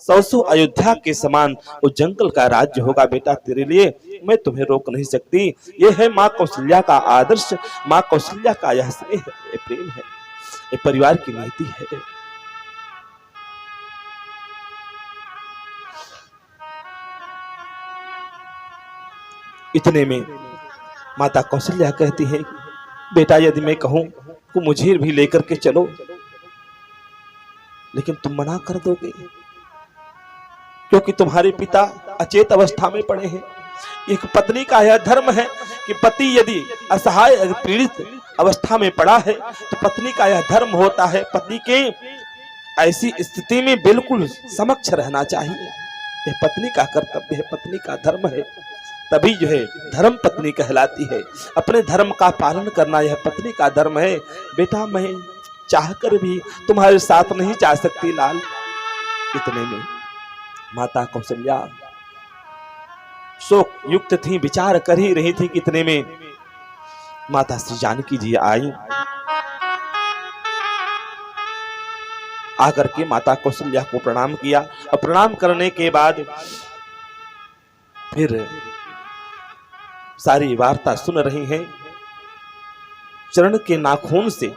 सौ अयोध्या के समान वो जंगल का राज्य होगा बेटा तेरे लिए, मैं तुम्हें रोक नहीं सकती। ये है माँ कौशल्या का आदर्श, माँ कौशल्या का यह स्नेह है, ये प्रेम है, ये परिवार की नीति है। इतने में माता कौशल्या कहती है, बेटा यदि मैं कहूं तो मुझे भी लेकर के चलो, लेकिन तुम मना कर दोगे क्योंकि तुम्हारे पिता अचेत अवस्था में पड़े हैं। एक पत्नी का यह धर्म है कि पति यदि असहाय पीड़ित अवस्था में पड़ा है तो पत्नी का यह धर्म होता है पति के ऐसी स्थिति में बिल्कुल समक्ष रहना चाहिए। यह पत्नी का कर्तव्य है, पत्नी का धर्म है, तभी जो है धर्म पत्नी कहलाती है। अपने धर्म का पालन करना यह पत्नी का धर्म है। बेटा मैं चाहकर भी तुम्हारे साथ नहीं जा सकती लाल। इतने में माता कौशल्या शोक युक्त थी, विचार कर ही रही थी। कितने में माता श्री जानकी जी आई। आकर के माता कौशल्या को प्रणाम किया और प्रणाम करने के बाद फिर सारी वार्ता सुन रही हैं। चरण के नाखून से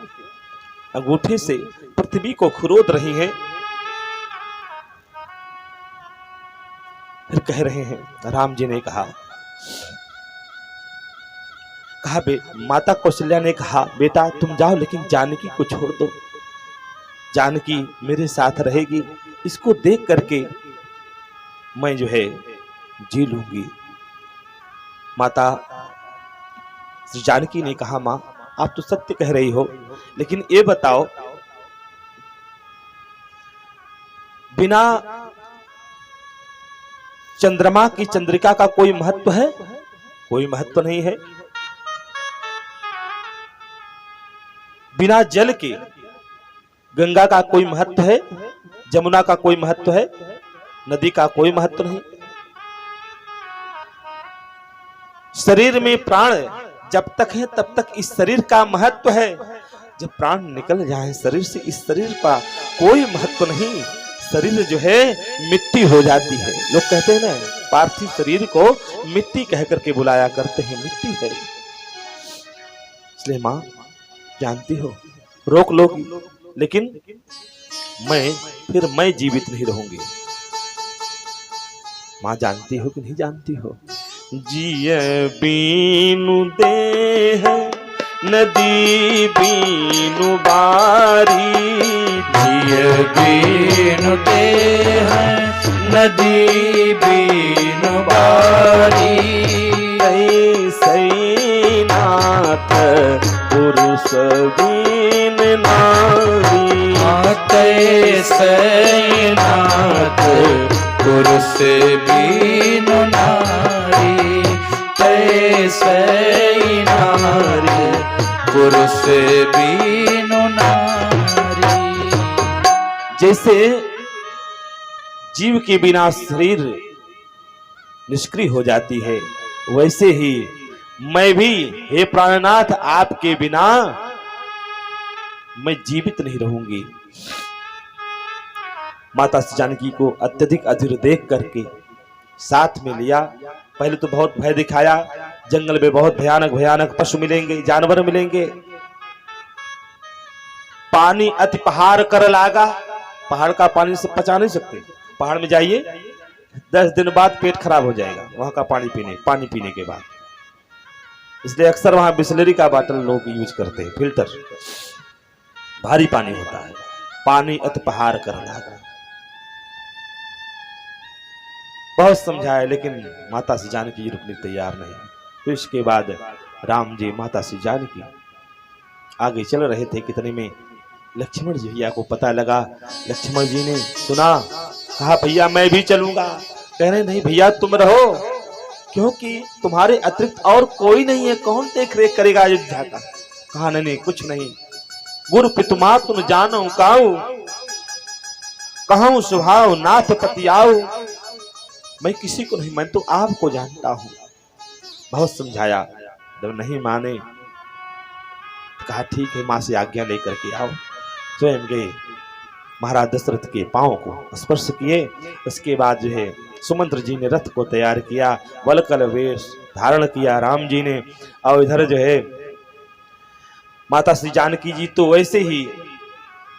अंगूठे से पृथ्वी को खुरोद रही हैं। फिर कह रहे हैं, राम जी ने कहा माता कौशल्या ने कहा बेटा तुम जाओ, लेकिन जानकी को छोड़ दो, जानकी मेरे साथ रहेगी, इसको देख करके मैं जो है जी लूंगी। माता श्री जानकी ने कहा मां आप तो सत्य कह रही हो, लेकिन ये बताओ बिना चंद्रमा की चंद्रिका का कोई महत्व है? कोई महत्व नहीं है। बिना जल के गंगा का कोई महत्व है? जमुना का कोई महत्व है? नदी का कोई महत्व नहीं। शरीर में प्राण जब तक है तब तक इस शरीर का महत्व है। जब प्राण निकल जाए शरीर से, इस शरीर का कोई महत्व नहीं। शरीर जो है मिट्टी हो जाती है। लोग कहते हैं ना पार्थिव शरीर को मिट्टी कह करके बुलाया करते हैं, मिट्टी है। इसलिए मां जानती हो रोक लोगी, लेकिन मैं जीवित नहीं रहूंगी। मां जानती हो कि नहीं जानती हो? जिय बीनु देह नदी बीनु बारी, जिय बीनु देह नदी बीनु बारी, ऐसे नाथ पुरुष बीन नारी, ऐसे नाथ पुरुष बीनु नारी, तैसे नारी पुरुष बीनु नारी। जैसे जीव के बिना शरीर निष्क्रिय हो जाती है, वैसे ही मैं भी हे प्राणनाथ आपके बिना मैं जीवित नहीं रहूंगी। माता श्री जानकी को अत्यधिक अधीर देख करके साथ में लिया। पहले तो बहुत भय दिखाया, जंगल में बहुत भयानक भयानक पशु मिलेंगे, जानवर मिलेंगे। पानी अति पहाड़ कर लागा, पहाड़ का पानी से पचा नहीं सकते। पहाड़ में जाइए 10 दिन बाद पेट खराब हो जाएगा वहां का पानी पीने के बाद। इसलिए अक्सर वहां बिस्लरी का बॉटल लोग यूज करते हैं, फिल्टर। भारी पानी होता है। पानी अति पहाड़ कर लागा। बहुत समझाया लेकिन माता श्री जानकी रुकने तैयार नहीं। फिर इसके बाद राम जी माता श्री जानकी आगे चल रहे थे। कितने में लक्ष्मण जी भैया को पता लगा। लक्ष्मण जी ने सुना, कहा भैया मैं भी चलूंगा। कह रहे नहीं भैया तुम रहो, क्योंकि तुम्हारे अतिरिक्त और कोई नहीं है, कौन देख रेख करेगा अयोध्या का। कहा नहीं कुछ नहीं, गुरु पितुमा तुम जानो काऊ, कहूं स्वभाव नाथ पति आओ। मैं किसी को नहीं, मैं तो आपको जानता हूं। बहुत समझाया, जब नहीं माने तो कहा ठीक है मां से आज्ञा लेकर के आओ। स्वयं गए महाराज दशरथ के पांव को स्पर्श किए। उसके बाद जो है सुमंत्र जी ने रथ को तैयार किया, वलकल वेश धारण किया राम जी ने, और इधर जो है माता श्री जानकी जी तो वैसे ही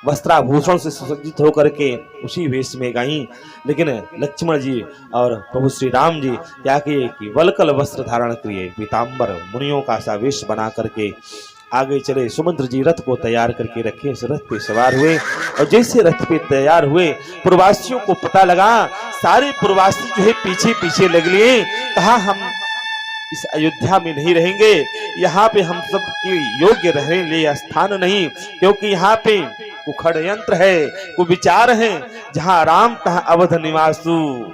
वस्त्राभूषण से सुसज्जित होकर के उसी वेश में गईं, लेकिन लक्ष्मण जी और प्रभु श्री राम जी क्या किए कि वलकल वस्त्र धारण किए, पीताम्बर मुनियों का सा वेश बना करके आगे चले। सुमंत्र जी रथ को तैयार करके रखे, उस रथ पे सवार हुए, और जैसे रथ पे तैयार हुए प्रवासियों को पता लगा, सारे प्रवासी जो है पीछे पीछे लग लिए। कहा हम इस अयोध्या में नहीं रहेंगे, यहाँ पे हम सब के योग्य रहने लिए स्थान नहीं, क्योंकि यहाँ पे कुखड़ यंत्र है, कुविचार है, जहाँ राम तहाँ अवध निवासु,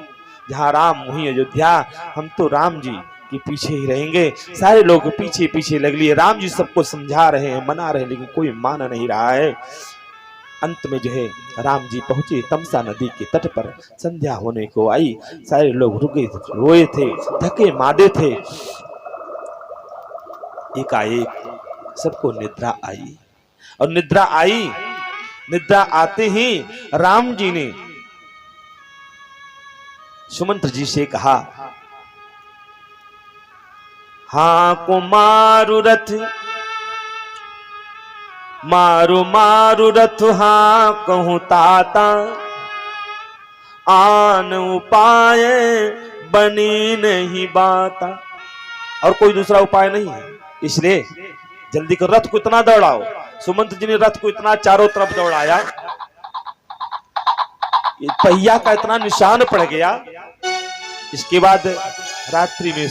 जहाँ राम वहीं अयोध्या, हम तो राम जी के पीछे ही रहेंगे। सारे लोग पीछे पीछे लग लिए, राम जी सबको समझा रहे हैं, मना रहे हैं, लेकिन कोई मान नहीं रहा है। अंत में जो है राम जी पहुंचे तमसा नदी के तट पर, संध्या होने को आई, सारे लोग रुके रोए थे, धक्के मारे थे। एकाएक सबको निद्रा आई, और निद्रा आते ही राम जी ने सुमंत्र जी से कहा, हाँ को मारु रथ, मारु रथ, हाँ कहूं ताता, आन उपाय बनी नहीं बाता। और कोई दूसरा उपाय नहीं है, इसलिए जल्दी कर रथ को इतना दौड़ाओ। सुमंत्र जी ने रथ को इतना चारों तरफ दौड़ाया, पहिया का इतना निशान पड़ गया। इसके बाद रात्रि में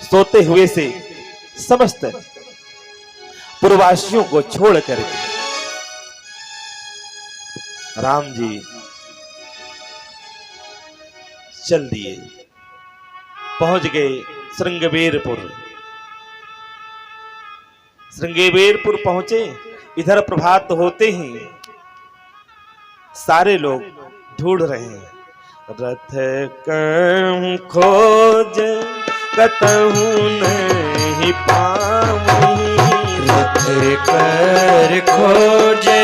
सोते हुए से समस्त पूर्ववासियों को छोड़कर राम जी चल दिए, पहुंच गए श्रृंगवेरपुर। श्रृंगवेरपुर पहुंचे, इधर प्रभात होते ही सारे लोग ढूंढ रहे हैं, रथ कहूं खोज कतहूं नहीं पाऊं, रथ कर खोजे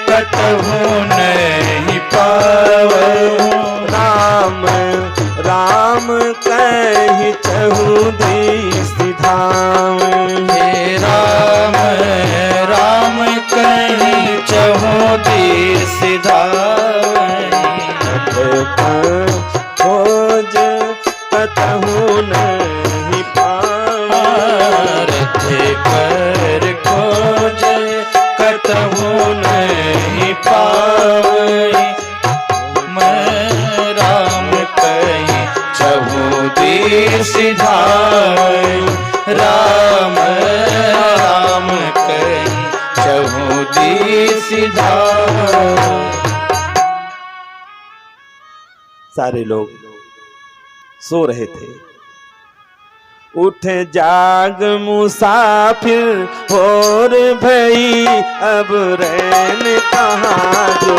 कतहूं नहीं पाऊं, राम राम कहि चहु दिस धाम, हे राम राम कहि चहु दिस धाम, खोज कतहूं नहीं पाऊं, रथ कर खोज कतहूं नहीं पाऊं, मैं राम कहि चहु दिस धाम, राम राम कहि चहु दिस धाम। सारे लोग सो रहे थे। उठे जाग मुसाफिर और भई, अब रैन कहाँ जो,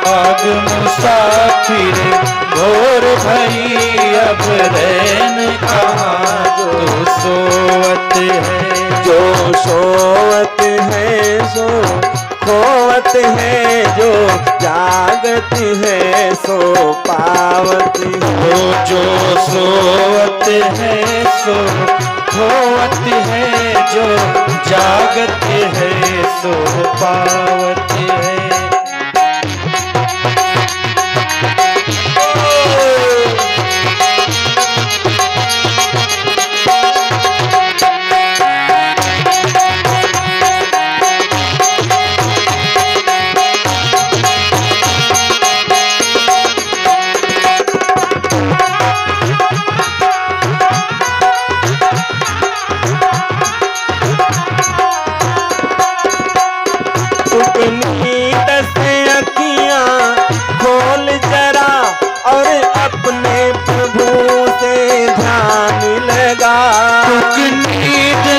जाग मुसाफिर भोर भई, अब रैन कहाँ जो, सोवत है जो सोवत है सो खोवत है, जो जागत है सो पावत है, जो सोवत है सो खोवत है, जो जागत है सो पावत है। नींद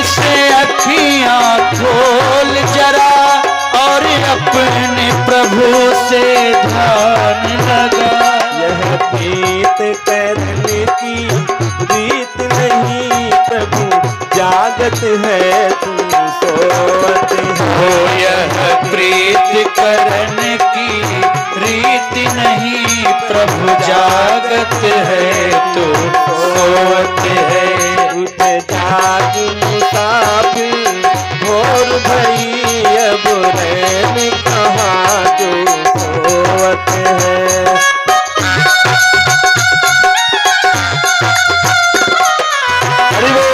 से अखियां खोल जरा, और अपने प्रभु से ध्यान लगा। यह प्रीत करने की रीत नहीं, प्रभु जागत है तू सो सोवत हो यह प्रीत करन की रीति नहीं, प्रभु जागत है तो सोवत है। उठ जाग मुसाफिर भोर भई, अब रैन कहाँ जो सोवत है। हरि बोल।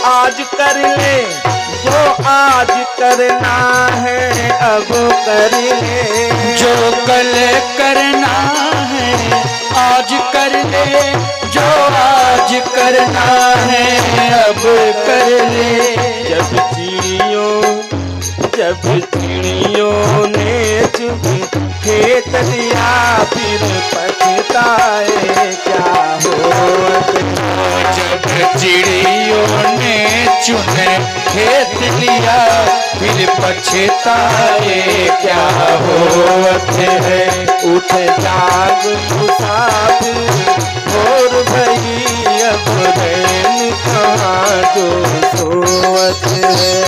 आज कर ले, जो आज करना है अब कर ले। जो कल करना है आज कर ले, जो आज करना है अब कर ले। जब चिड़ियों ने चुग खेत लिया, फिर पछताए क्या होत। जब चिड़ियों ने चुन खेत लिया, फिर पछताए क्या होत है। उठ जाग मुसाफिर भोर भई, अब रैन कहाँ जो सोवत है।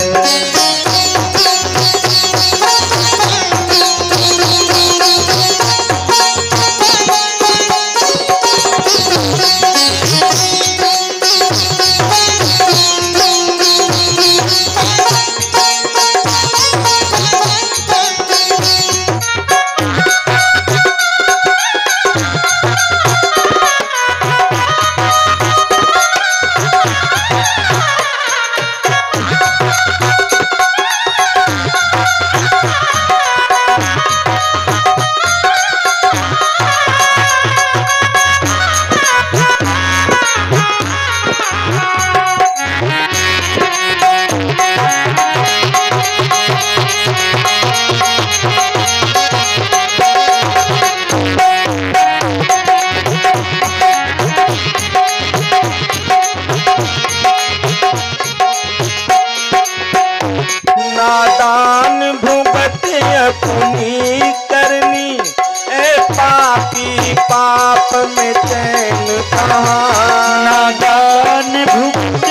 नादान भूपत अपनी करनी, ए पापी पाप में चैन कहाँ। नादान भूपत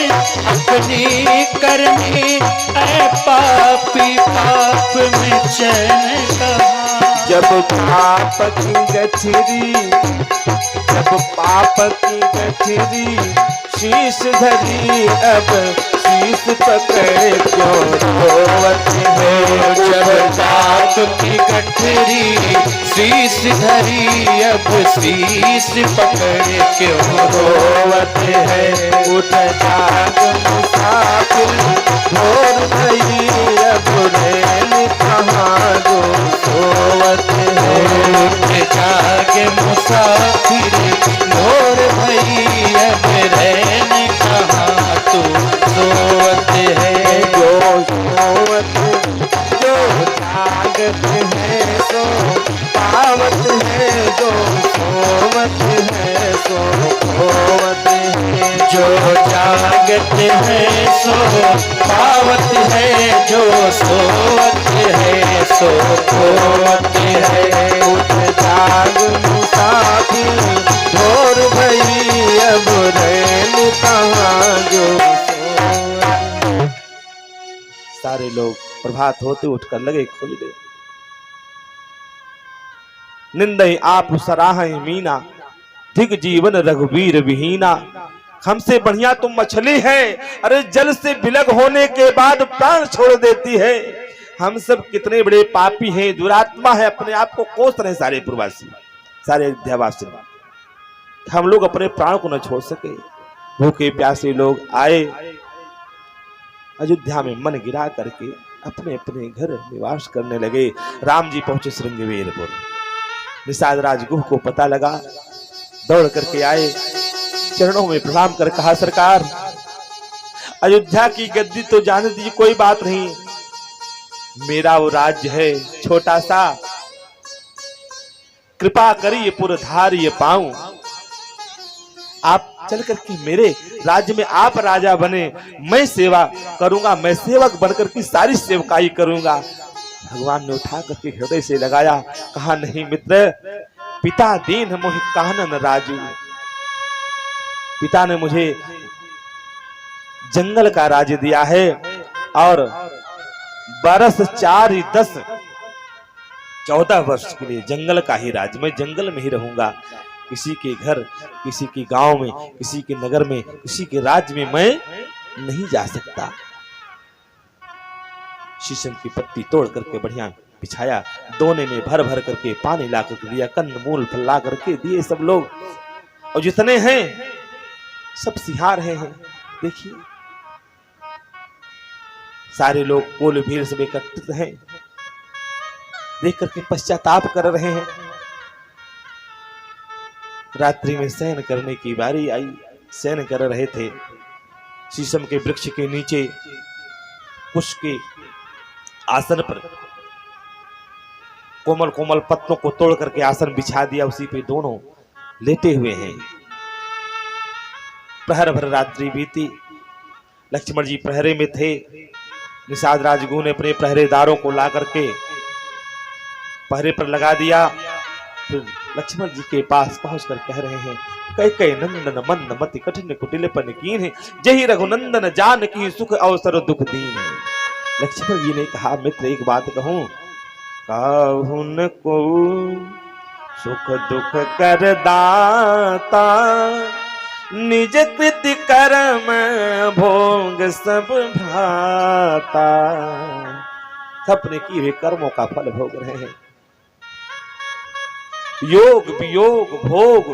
अपनी करनी, ऐ पापी पाप में चैन कहाँ। जब पाप की गठरी, जब पाप की गठरी शीश धरी, अब शीश पकड़े क्यों रोवत है। जब पाप की गठरी शीश धरी, अब शीश पकड़े क्यों रोवत है। उठ जाग मुसाफिर भोर भई, अब रैन कहाँ जो सोवत है। उठ जाग मुसाफिर भोर भई, अब रैन कहाँ तो सोवत है। जो सोवत जो जागत है सो पावत है, जो सोवत है सो खोवत है। जो जागत है सो पावत है, जो सोवत है सो खोवत है। उठ जाग मुसाफिर भोर भई, अब रैन कहाँ जो सोवत। सारे लोग प्रभात होते उठकर लगे खुलने। निंदई आप सराहै मीना, दिग जीवन रघुवीर विहीना। हमसे बढ़िया तुम मछली है, अरे जल से विलग होने के बाद प्राण छोड़ देती है। हम सब कितने बड़े पापी हैं, दुरात्मा है, अपने आप को कोस रहे सारे पूर्ववासी, सारे अयोध्यावासी। हम लोग अपने प्राण को न छोड़ सके। भूखे प्यासे लोग आए, अयोध्या में मन गिरा करके अपने अपने घर निवास करने लगे। राम जी पहुंचे श्रृंगवेरपुर। निषाद राजगुह को पता लगा, दौड़ करके आए, चरणों में प्रणाम कर कहा, सरकार अयोध्या की गद्दी तो जाने दीजिए, कोई बात नहीं, मेरा वो राज्य है छोटा सा, कृपा करिए पुरधारिये पाऊं, आप चल करके मेरे राज्य में आप राजा बने, मैं सेवा करूंगा, मैं सेवक बनकर की सारी सेवकाई करूंगा। भगवान ने उठा करके हृदय से लगाया, कहा नहीं मित्र, पिता दीन मोहि कानन राजू, पिता ने मुझे जंगल का राज्य दिया है और बरस 4 10 14 वर्ष के लिए जंगल का ही राज्य, मैं जंगल में ही रहूंगा, किसी के घर, किसी के गांव में, किसी के नगर में, किसी के राज्य में मैं नहीं जा सकता। शीशम की पत्ती तोड़ करके बढ़िया बिछाया, दोने में भर भर करके पानी ला करके दिया, कंद मूल फल ला करके दिए सब लोग, और जितने हैं सब सिहार हैं। देखिए सारे लोग कोल भीड़ सब एकत्रित हैं, देख करके पश्चाताप कर रहे हैं। रात्रि में शयन करने की बारी आई, शयन कर रहे थे। शीशम के वृक्ष के नीचे पुष्प के आसन पर कोमल कोमल पत्तों को तोड़ करके आसन बिछा दिया, उसी पे दोनों लेटे हुए हैं। प्रहर भर रात्रि बीती, लक्ष्मण जी प्रहरे में थे। निषाद राजगुह ने अपने प्रहरेदारों को ला करके पहरे पर लगा दिया। फिर लक्ष्मण जी के पास पहुंचकर कह रहे हैं, कई कई नंदन मंद मति कठिन कुटिल पन कीन है, जही रघुनंदन जान की सुख अवसर दुख दीन है। लक्ष्मण जी ने कहा, मित्र एक बात कहूं, काहुन को सुख दुख कर दाता, निज कृति कर्म भोग सब भ्राता। सबने किए हुए कर्मों का फल भोग रहे हैं। योग वियोग भोग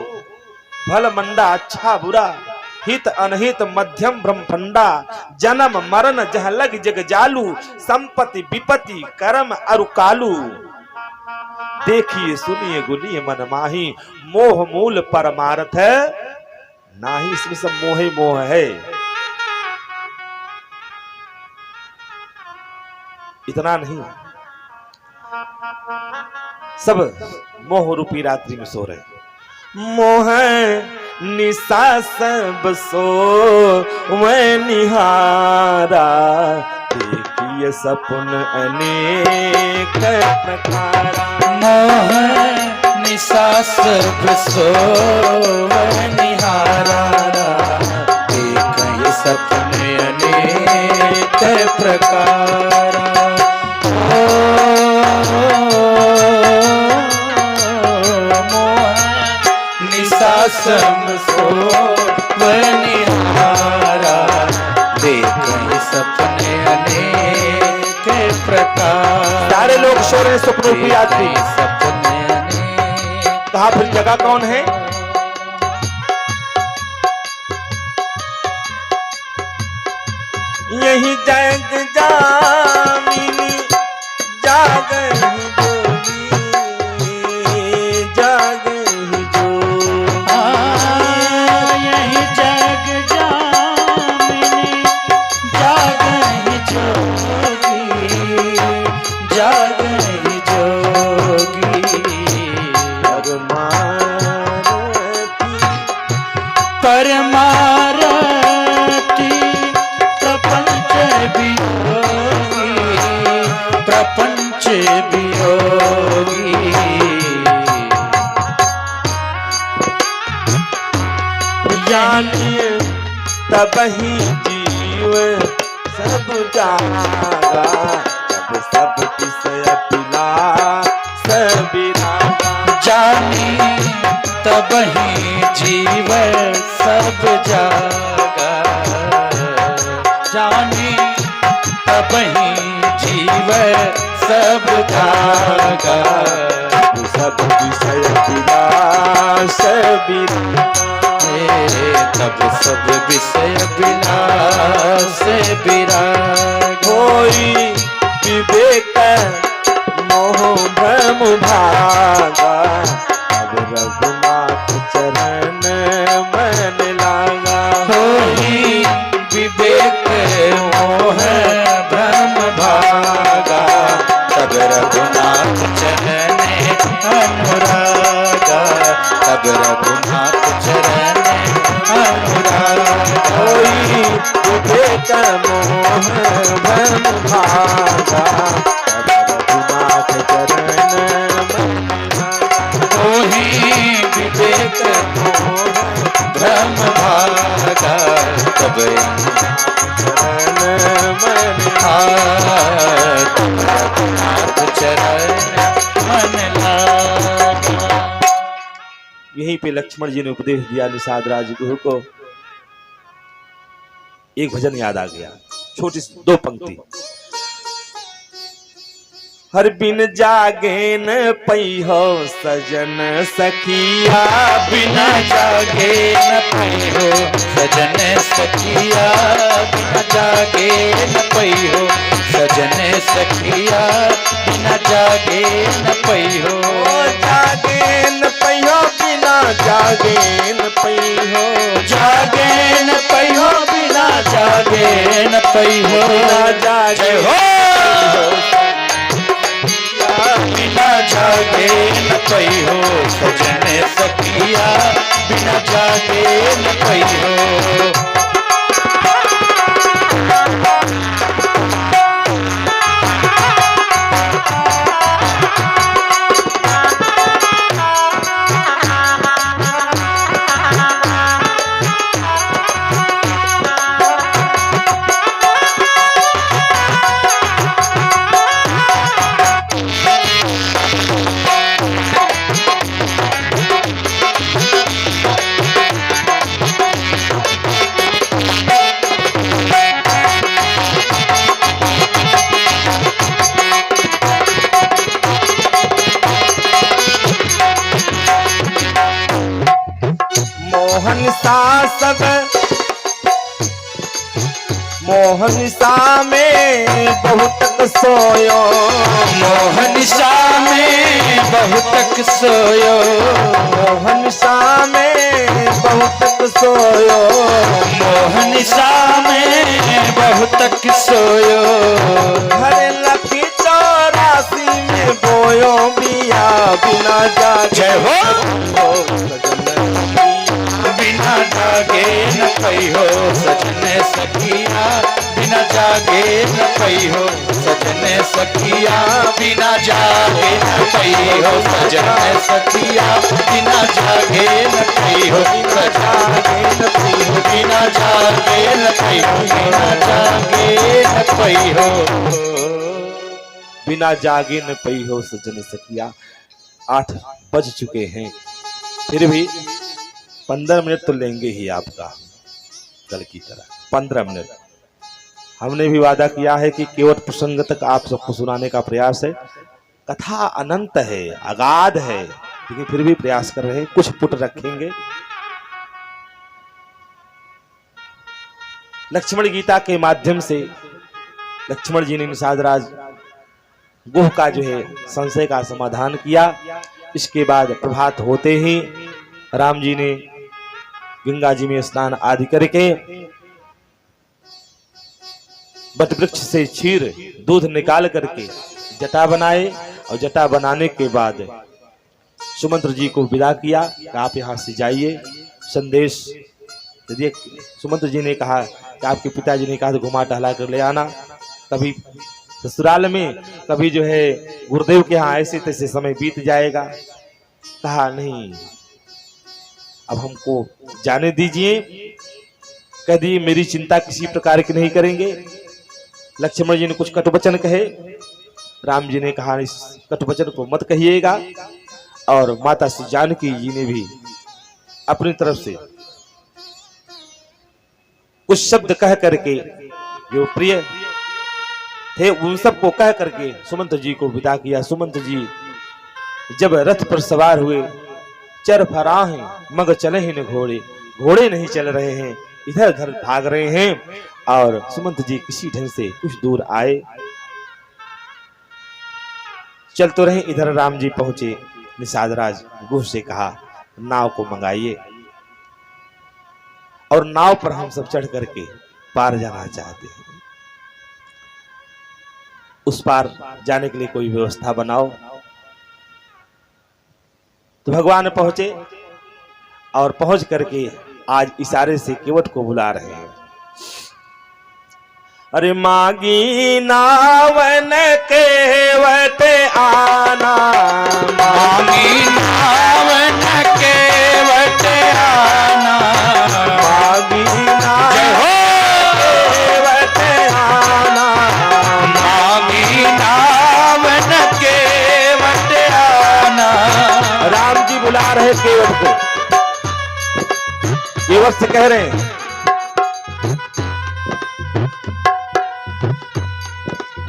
भल मंदा अच्छा बुरा, हित अनहित मध्यम भ्रम फंडा, जन्म मरण जह लग जग जालू, संपत्ति विपत्ति कर्म अरु कालू। देखिए सुनिए गुनिए मन माही, मोह मूल परमार्थ है नाही, इसमें सब मोह ही मोह है। इतना नहीं, सब मोह रूपी रात्रि में सो रहे। मोह निशा सब सो मैं निहारा, देखिए सपन अनेक प्रकारा। मोह निशा सब सो मैं निहारा, देखिए सपन अनेक प्रकारा। सम सो निहारा, देखे सपने अनेक प्रकार। सारे लोग सो रहे सपनों की यात्री, सपने अनेक। कहा फिर जगह कौन है? यही जग जामिनी जागही तब ही जीव सब जागा, तब सब विषय पिला सबीरा। जानी तब ही जीव सब जागा, जानी तब ही जीव सब जागा, सब विषय पिला सबीरा। तब सब विषय विलास विराग। होई विवेक मोह भ्रम भागा, अब रघुनाथ चरण मन लागा। होई विवेक मोह भ्रम भागा, तब रघुनाथ चरण अनुरागा, तब रघुनाथ चरण अनुरागा। होई विवेक मोह भ्रम भागा, अब रघुनाथ चरण मन लागा। होई विवेक मोह भ्रम भागा, तब चरण मन रघुनाथ चरण मन लागा। यहीं पे लक्ष्मण जी ने उपदेश दिया निषाद राजगुरु को। एक भजन याद आ गया, छोटी सी 2 पंक्ति। हर बिन जागे न पैहो सजन सखिया, बिना जागे न पैहो सजन सखिया, बिना जागे न पैहो सजन सखिया, बिना जागे न पैहो। जागे न पैहो बिना जागे न पैहो, जागे न पैहो बिना जागे न पैहो, बिना जागे हो बिना जागे न पैहो सजन सखिया, बिना जागे न पैहो। मोहन शासक मोहन सा में बहुत सोयो, मोहन सा में बहुतक सोयो, मोहन सा में बहुत सोयो, मोहन सा में बहुतक सोयो। हरे लखी 84 में बोयो बिया, बिना जागे हो बिना जागे न पैहो सजन सखिया, बिना जागे न पैहो सजन सखिया, बिना जागे न पैहो सजन सखिया, बिना जागे न पैहो बिना जागे न पैहो, बिना जागे न पैहो, बिना जागे न पई हो सजन सखिया। 8 बज चुके हैं, फिर भी 15 मिनट तो लेंगे ही आपका, कल की तरह 15 मिनट। हमने भी वादा किया है कि केवल प्रसंग तक आप सबको सुनाने का प्रयास है। कथा अनंत है, अगाध है, लेकिन फिर भी प्रयास कर रहे हैं, कुछ पुट रखेंगे। लक्ष्मण गीता के माध्यम से लक्ष्मण जी ने निषाद राज गुह का जो है संशय का समाधान किया। इसके बाद प्रभात होते ही राम जी ने गंगा जी में स्नान आदि करके बट वृक्ष से क्षीर दूध निकाल करके जटा बनाए, और जटा बनाने के बाद सुमंत्र जी को विदा किया कि आप यहाँ से जाइए। संदेश यदि सुमंत्र जी ने कहा कि आपके पिताजी ने कहा तो घुमा टहला कर ले आना, कभी ससुराल में कभी जो है गुरुदेव के यहाँ ऐसे तैसे समय बीत जाएगा। कहा नहीं, अब हमको जाने दीजिए। कह दिए मेरी चिंता किसी प्रकार की नहीं करेंगे। लक्ष्मण जी ने कुछ कटुवचन कहे, राम जी ने कहा इस कटुवचन को मत कहिएगा, और माता श्री जानकी जी ने भी अपनी तरफ से कुछ शब्द कह करके जो प्रिय थे उन सबको कह करके सुमंत जी को विदा किया। सुमंत जी जब रथ पर सवार हुए, चर फराहें मग चले ही न घोड़े, घोड़े नहीं चल रहे हैं, इधर उधर भाग रहे हैं। और सुमंत जी किसी ढंग से कुछ दूर आए, चल तो रहे। इधर राम जी पहुंचे। निषाद राज गुह से कहा नाव को मंगाइए और नाव पर हम सब चढ़ करके पार जाना चाहते हैं। उस पार जाने के लिए कोई व्यवस्था बनाओ। तो भगवान पहुंचे और पहुंच करके आज इशारे से केवट को बुला रहे हैं। अरे मांगी नावन केवट आना, मांगी नावन केवट आना, मांगी केवट आना, मांगी नावन केवट आना। राम जी बुला रहे केवट को। केवट से कह रहे हैं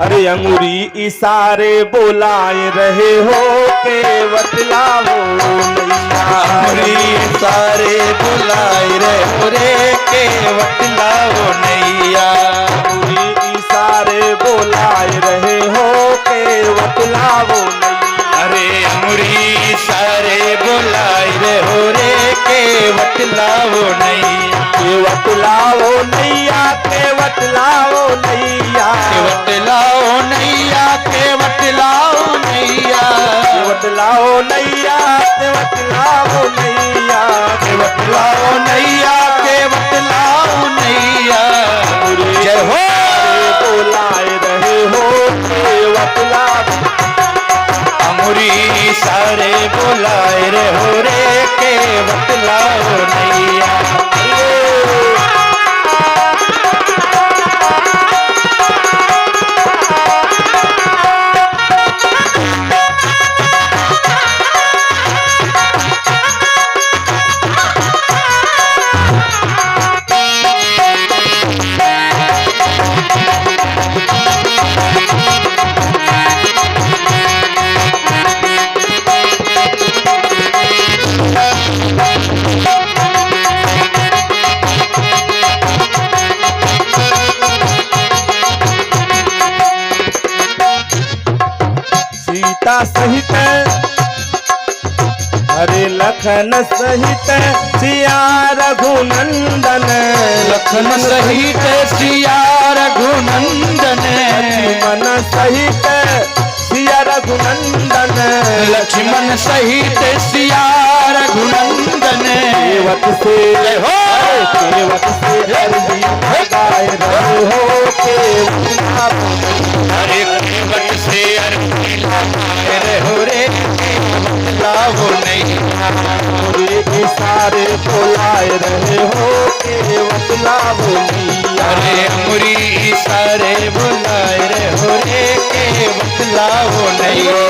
अरे अंगूरी इशारे बुलाए रहे हो केवट लाओ नैया, अंगूरी इशारे बुलाए रहे हो रे केवट लाओ नैया, अंगूरी इशारे बुलाए रहे हो केवट लाओ नैया। अरे अंगूरी इशारे बुलाए रहे हो रे केवट लाओ नैया, केवट लाओ नैया, केवट लाओ नैया, केवट लाओ नैया, केवट लाओ नैया, केवट लाओ नैया, केवट लाओ नैया, केवट लाओ नैया, केवट लाओ नैया। जय हो। बुलाए रहे हो केवट लाओ, अंगूरी सारे बुलाए रे हो रे केवट लाओ नैया। सीता सहित हरे लखन सहित सिया रघुनंदन, लखन सहित सिया रघुनंदन, लक्ष्मण सहित सिया रघुनंदन, लक्ष्मण सहित सिया रघुनंदन। केवट से हो। केवट से अर्जी लगाए रहे हो केवट लाओ, अरे केवट से अर्जी लगाए रे हो रे केवट लाओ नैया, अंगूरी इशारे बुलाए रहे हो केवट लाओ नैया। अरे अंगूरी इशारे बुलाए रे हो रे केवट लाओ नैया।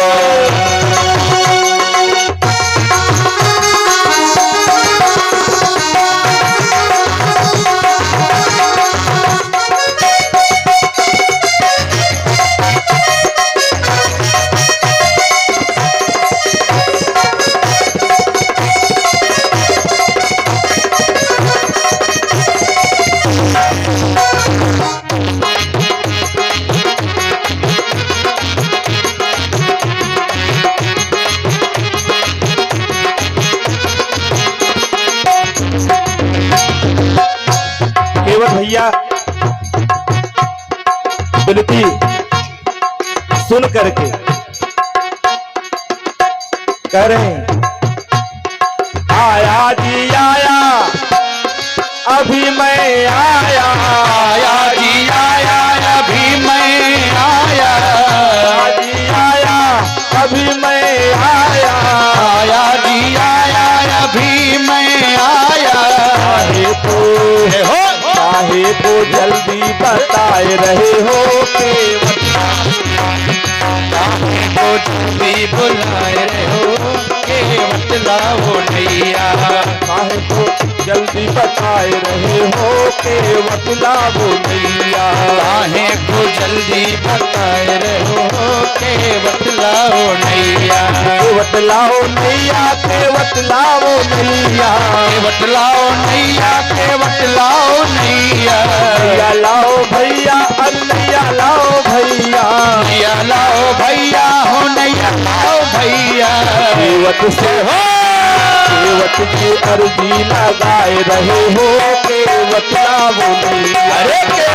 केवट भैया विनती सुन करके कह रहे हैं आया जी आया, अभी मैं आया, आया जी आया, अभी मैं आया, आया जी आया, अभी मैं आया, आया जी आया, अभी मैं आया। चाहे तो जल्दी बताए रहे हो केवट, तो जल्दी बुलाए रे हो केवट लाओ नैया, चाहे तो जल्दी बताए रहे हो के बतलाओ नैया। काहे को जल्दी बताए रहो के बतलाओ नैया। के बतलाओ नैया, के बतलाओ नैया। के बतलाओ नैया, के बतलाओ नैया। नैया लाओ भैया, नैया लाओ भैया। नैया लाओ भैया हो, नैया लाओ भैया। केवट से हो केवट की अर्जी लगाए रहे हो के बतलाओ नैया। अरे के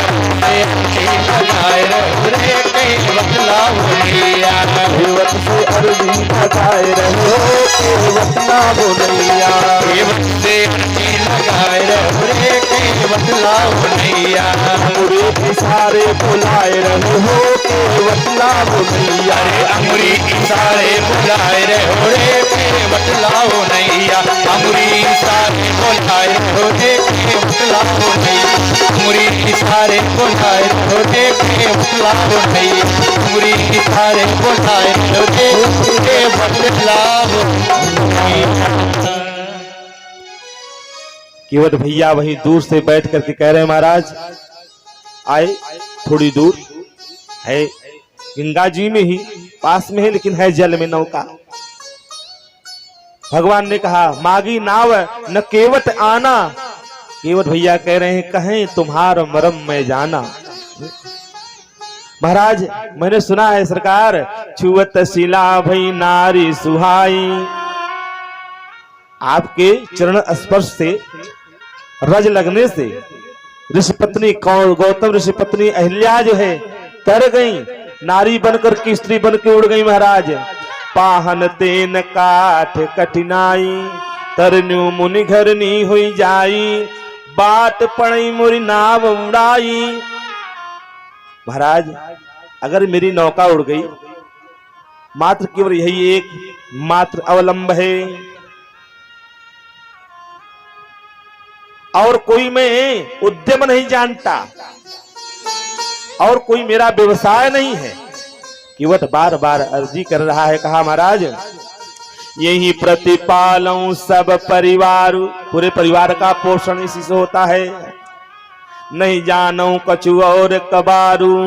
लगाए रहो रे के बतलाओ नैया। केवट से अर्जी लगाए रहे हो के बतलाओ नैया। केवट से अर्जी लगाए रहो रे के बतलाओ नैया। अंगूरी इशारे बुलाए रहे हो के बतलाओ नैया। अरे अंगूरी इशारे बुलाए रहो रे के बतलाओ नैया। अंगूरी इशारे बुलाए रहो रे के बतलाओ नैया। अंगूरी इशारे बुलाए रहो रे के बतलाओ नैया। अंगूरी इशारे बुलाए रहो रे के बतलाओ नैया। केवट भैया वही दूर से बैठ करके कह रहे हैं महाराज आए थोड़ी दूर है, गंगा जी में ही पास में है, लेकिन है जल में नौका। भगवान ने कहा मागी नाव न केवट आना। केवट भैया कह रहे हैं कहें तुम्हारा मरम में जाना। महाराज मैंने सुना है सरकार, छुअत शिला भई नारी सुहाई। आपके चरण स्पर्श से रज लगने से ऋषि पत्नी गौतम ऋषि पत्नी अहिल्या जो है तर गई, नारी बनकर की स्त्री बन के उड़ गई। महाराज पाहन तेन काठ कठिनाई, तरन्यू मुनि घरनी हुई जाई। बाट पड़ी मोरी नाव उड़ाई। महाराज अगर मेरी नौका उड़ गई, मात्र केवल यही एक मात्र अवलंब है, और कोई मैं उद्यम नहीं जानता, और कोई मेरा व्यवसाय नहीं है। केवट बार बार अर्जी कर रहा है। कहा महाराज यही प्रतिपालूं सब परिवार, पूरे परिवार का पोषण इसी से होता है। नहीं जानू कछु और कबारू।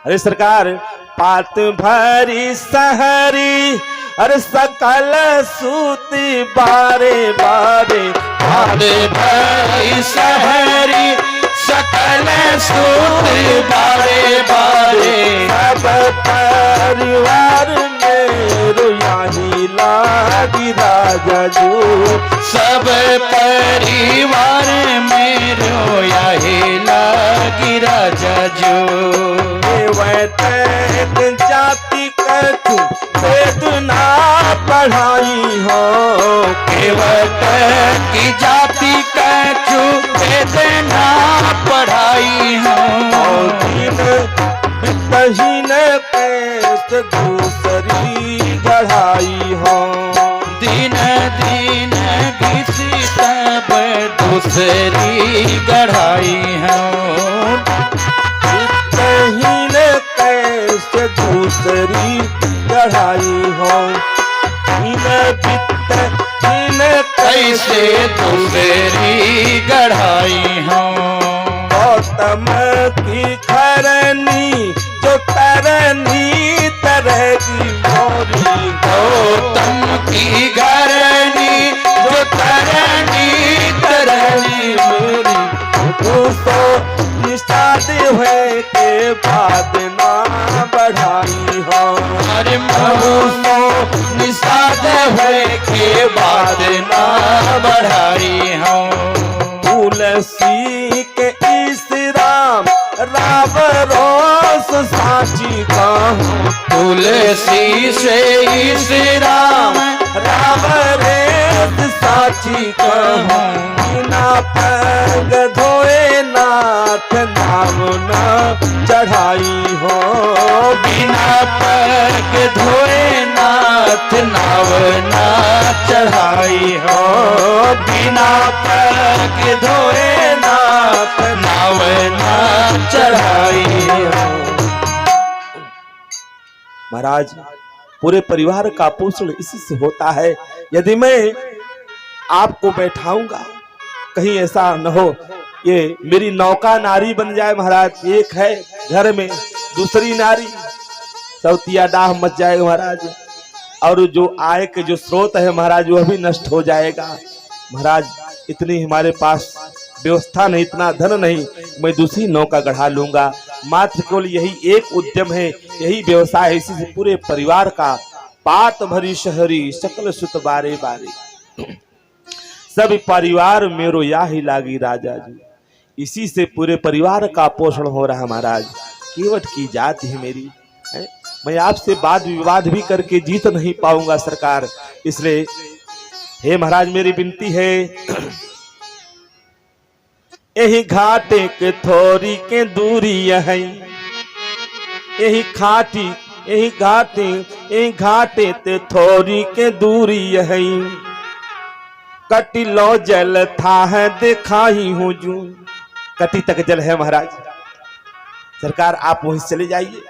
अरे सरकार पात भरी सहरी, अरे सकल सूती बारे बारे। पात भरी सहरी सकल सूती बारे बारे। सब परिवार मेरो यही लागी राजा जो। सब परिवार मेरो यही लागी राजा जो। जाति कछु वेद ना पढ़ाई हो। केवट की जाति कछु वेद ना पढ़ाई हो। दिन कैसे दूसरी गढ़ाई हो। दिन दिन घिसी तब दूसरी गढ़ाई हो। कैसे दूसरी गढ़ाई हो। कैसे दूसरी गढ़ाई हो। गौतम की घरनी जो तरनी तरगी मोरी। गौतम की घरनी जो तरनी तरगी मेरी। तो निषाद हुए के बाद ना बढ़ाई हो। अरे मऊसो निषाद हुए के बाद ना बढ़ाई हो। तुलसी के इस राम राव रोस साची कहूँ। तुलसी से इस राम राव रेत साची कहूँ। बिना पैग धोए नाथ नाम न चढ़ाई हो। बिना पैग धोए नाथ नाव ना चढ़ाई हो। बिना पैग धोए नाथ नाव ना चढ़ाई हो। महाराज पूरे परिवार का पोषण इसी से होता है। यदि मैं आपको बैठाऊंगा कहीं ऐसा न हो ये मेरी नौका नारी बन जाए महाराज। एक है घर में, दूसरी नारी, सौतिया डाह मच जाएगा महाराज, और जो आय के जो स्रोत है महाराज वह भी नष्ट हो जाएगा। महाराज इतनी हमारे पास व्यवस्था नहीं, इतना धन नहीं, मैं दूसरी नौका गढ़ा लूंगा। मात्र केवल यही एक उद्यम है, यही व्यवसाय है, इसी से पूरे परिवार का पात भरी शहरी सकल सुत बारे बारे, सब परिवार मेरो या ही लागी राजा जी। इसी से पूरे परिवार का पोषण हो रहा महाराज। केवट की जाति है मेरी है? मैं आपसे वाद विवाद भी करके जीत नहीं पाऊंगा सरकार, इसलिए हे महाराज मेरी विनती है, यही घाटे के थोड़ी के दूरी है, यही खाटी यही घाटे ते थोड़ी के दूरी है, कटी लो जल था है दिखाई हूं जू। कटी तक जल है महाराज, सरकार आप वहीं से चले जाइए,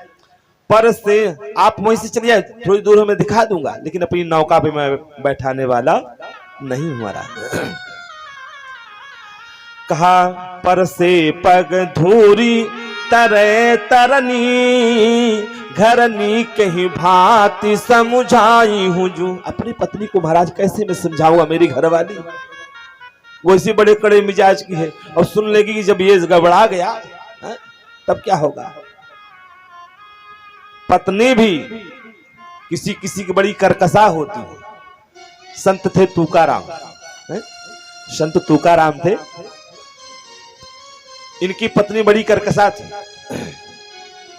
पर से आप वहीं से चले जाइए, थोड़ी दूर में दिखा दूंगा, लेकिन अपनी नौका पे मैं बैठाने वाला नहीं हूं महाराज। कहा पर से पग धूरी तरे तरनी, घरनी कहीं भांति समझाई हूं जू। अपनी पत्नी को महाराज कैसे मैं समझाऊंगा, मेरी घरवाली वो इसी बड़े कड़े मिजाज की है, और सुन लेगी कि जब ये गड़बड़ा गया है, तब क्या होगा। पत्नी भी किसी किसी की बड़ी करकसा होती है। संत थे तुकाराम, संत तुकाराम थे, इनकी पत्नी बड़ी करकसा थी।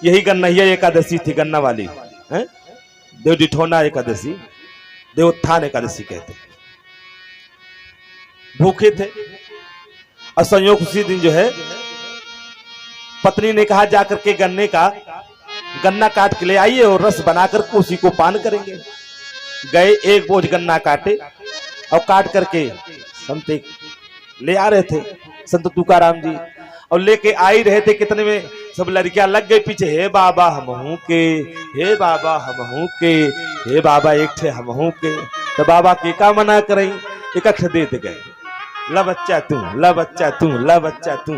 यही गन्नैया एकादशी थी, गन्ना वाली है, देव डिठोना एकादशी, देवोत्थान एकादशी कहते। भूखे थे और संयोग उसी दिन जो है पत्नी ने कहा जाकर के गन्ना काट के ले आइए और रस बनाकर उसी को पान करेंगे। गए, एक बोझ गन्ना काटे और काट करके संत ले आ रहे थे, संत तुकाराम जी, और लेके आ ही रहे थे, कितने में सब लड़कियां लग गई पीछे, हे बाबा हमहू के, हे बाबा हमहू के, हे बाबा एक थे हमहू के। तो बाबा के का मना करें, इकट्ठे देते गए, ला बच्चा तू, ला बच्चा तू, ला बच्चा तू,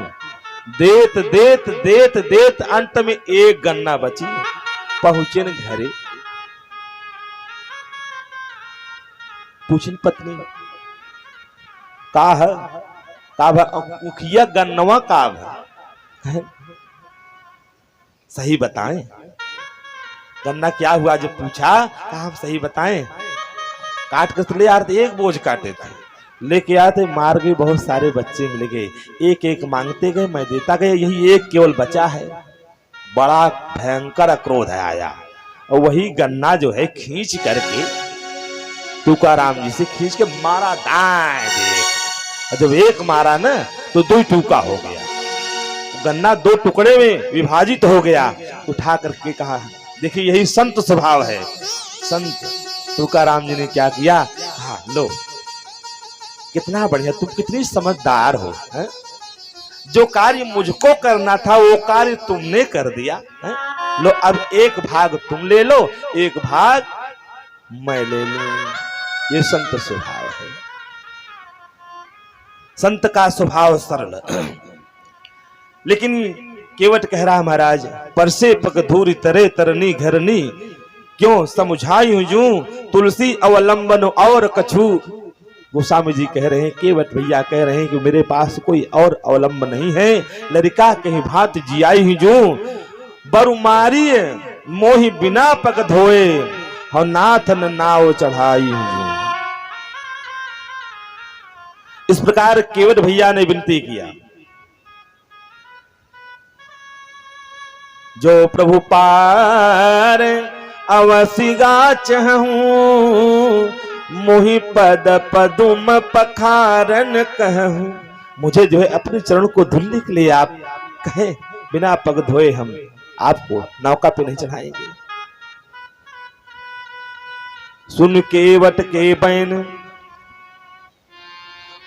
देत देत देत देत अंत में एक गन्ना बची। पहुंचे न घरे, पूछन पत्नी का है, उखिया गन्नवा का है, सही बताएं गन्ना क्या हुआ। जब पूछा कहा हम सही बताएं, काट कर ले आ रहे थे, एक बोझ काटे थे, लेके आते, मार गए, बहुत सारे बच्चे मिल गए, एक एक मांगते गए, मैं देता गया, यही एक केवल बचा है। बड़ा भयंकर क्रोध आया, और वही गन्ना जो है खींच करके तुकाराम जी से खींच के मारा दाएं देख। जब एक मारा ना तो दो टूका हो गया, गन्ना दो टुकड़े में विभाजित हो गया। उठा करके कहा देखिए यही संत स्वभाव है। संत तुकाराम जी ने क्या किया, हाँ लो, कितना बढ़िया, तुम कितनी समझदार हो है? जो कार्य मुझको करना था वो कार्य तुमने कर दिया है? लो अब एक भाग तुम ले लो, एक भाग मैं ले लूं। ये संत स्वभाव है, संत का स्वभाव सरल। लेकिन केवट कह रहा महाराज, परसे पग धूरी तरे तरनी घरनी, क्यों समझाई हूं जू, तुलसी अवलंबन और कछु। गोस्वामी जी कह रहे हैं, केवट भैया कह रहे हैं कि मेरे पास कोई और अवलंबन नहीं है, लड़का कहीं भांति जियाई हूं जू, बरुमारी मोहि बिना पग धोए, हो नाथ न नाव चढ़ाई हूं जू। इस प्रकार केवट भैया ने विनती किया, जो प्रभु पार अवसिगा चहूं, मोहि पद पदुम पखारन कहूं। मुझे जो है अपने चरण को धुलने के लिए आप कहें, बिना पग धोए हम आपको नौका पे नहीं चढ़ाएंगे। सुन केवट के बैन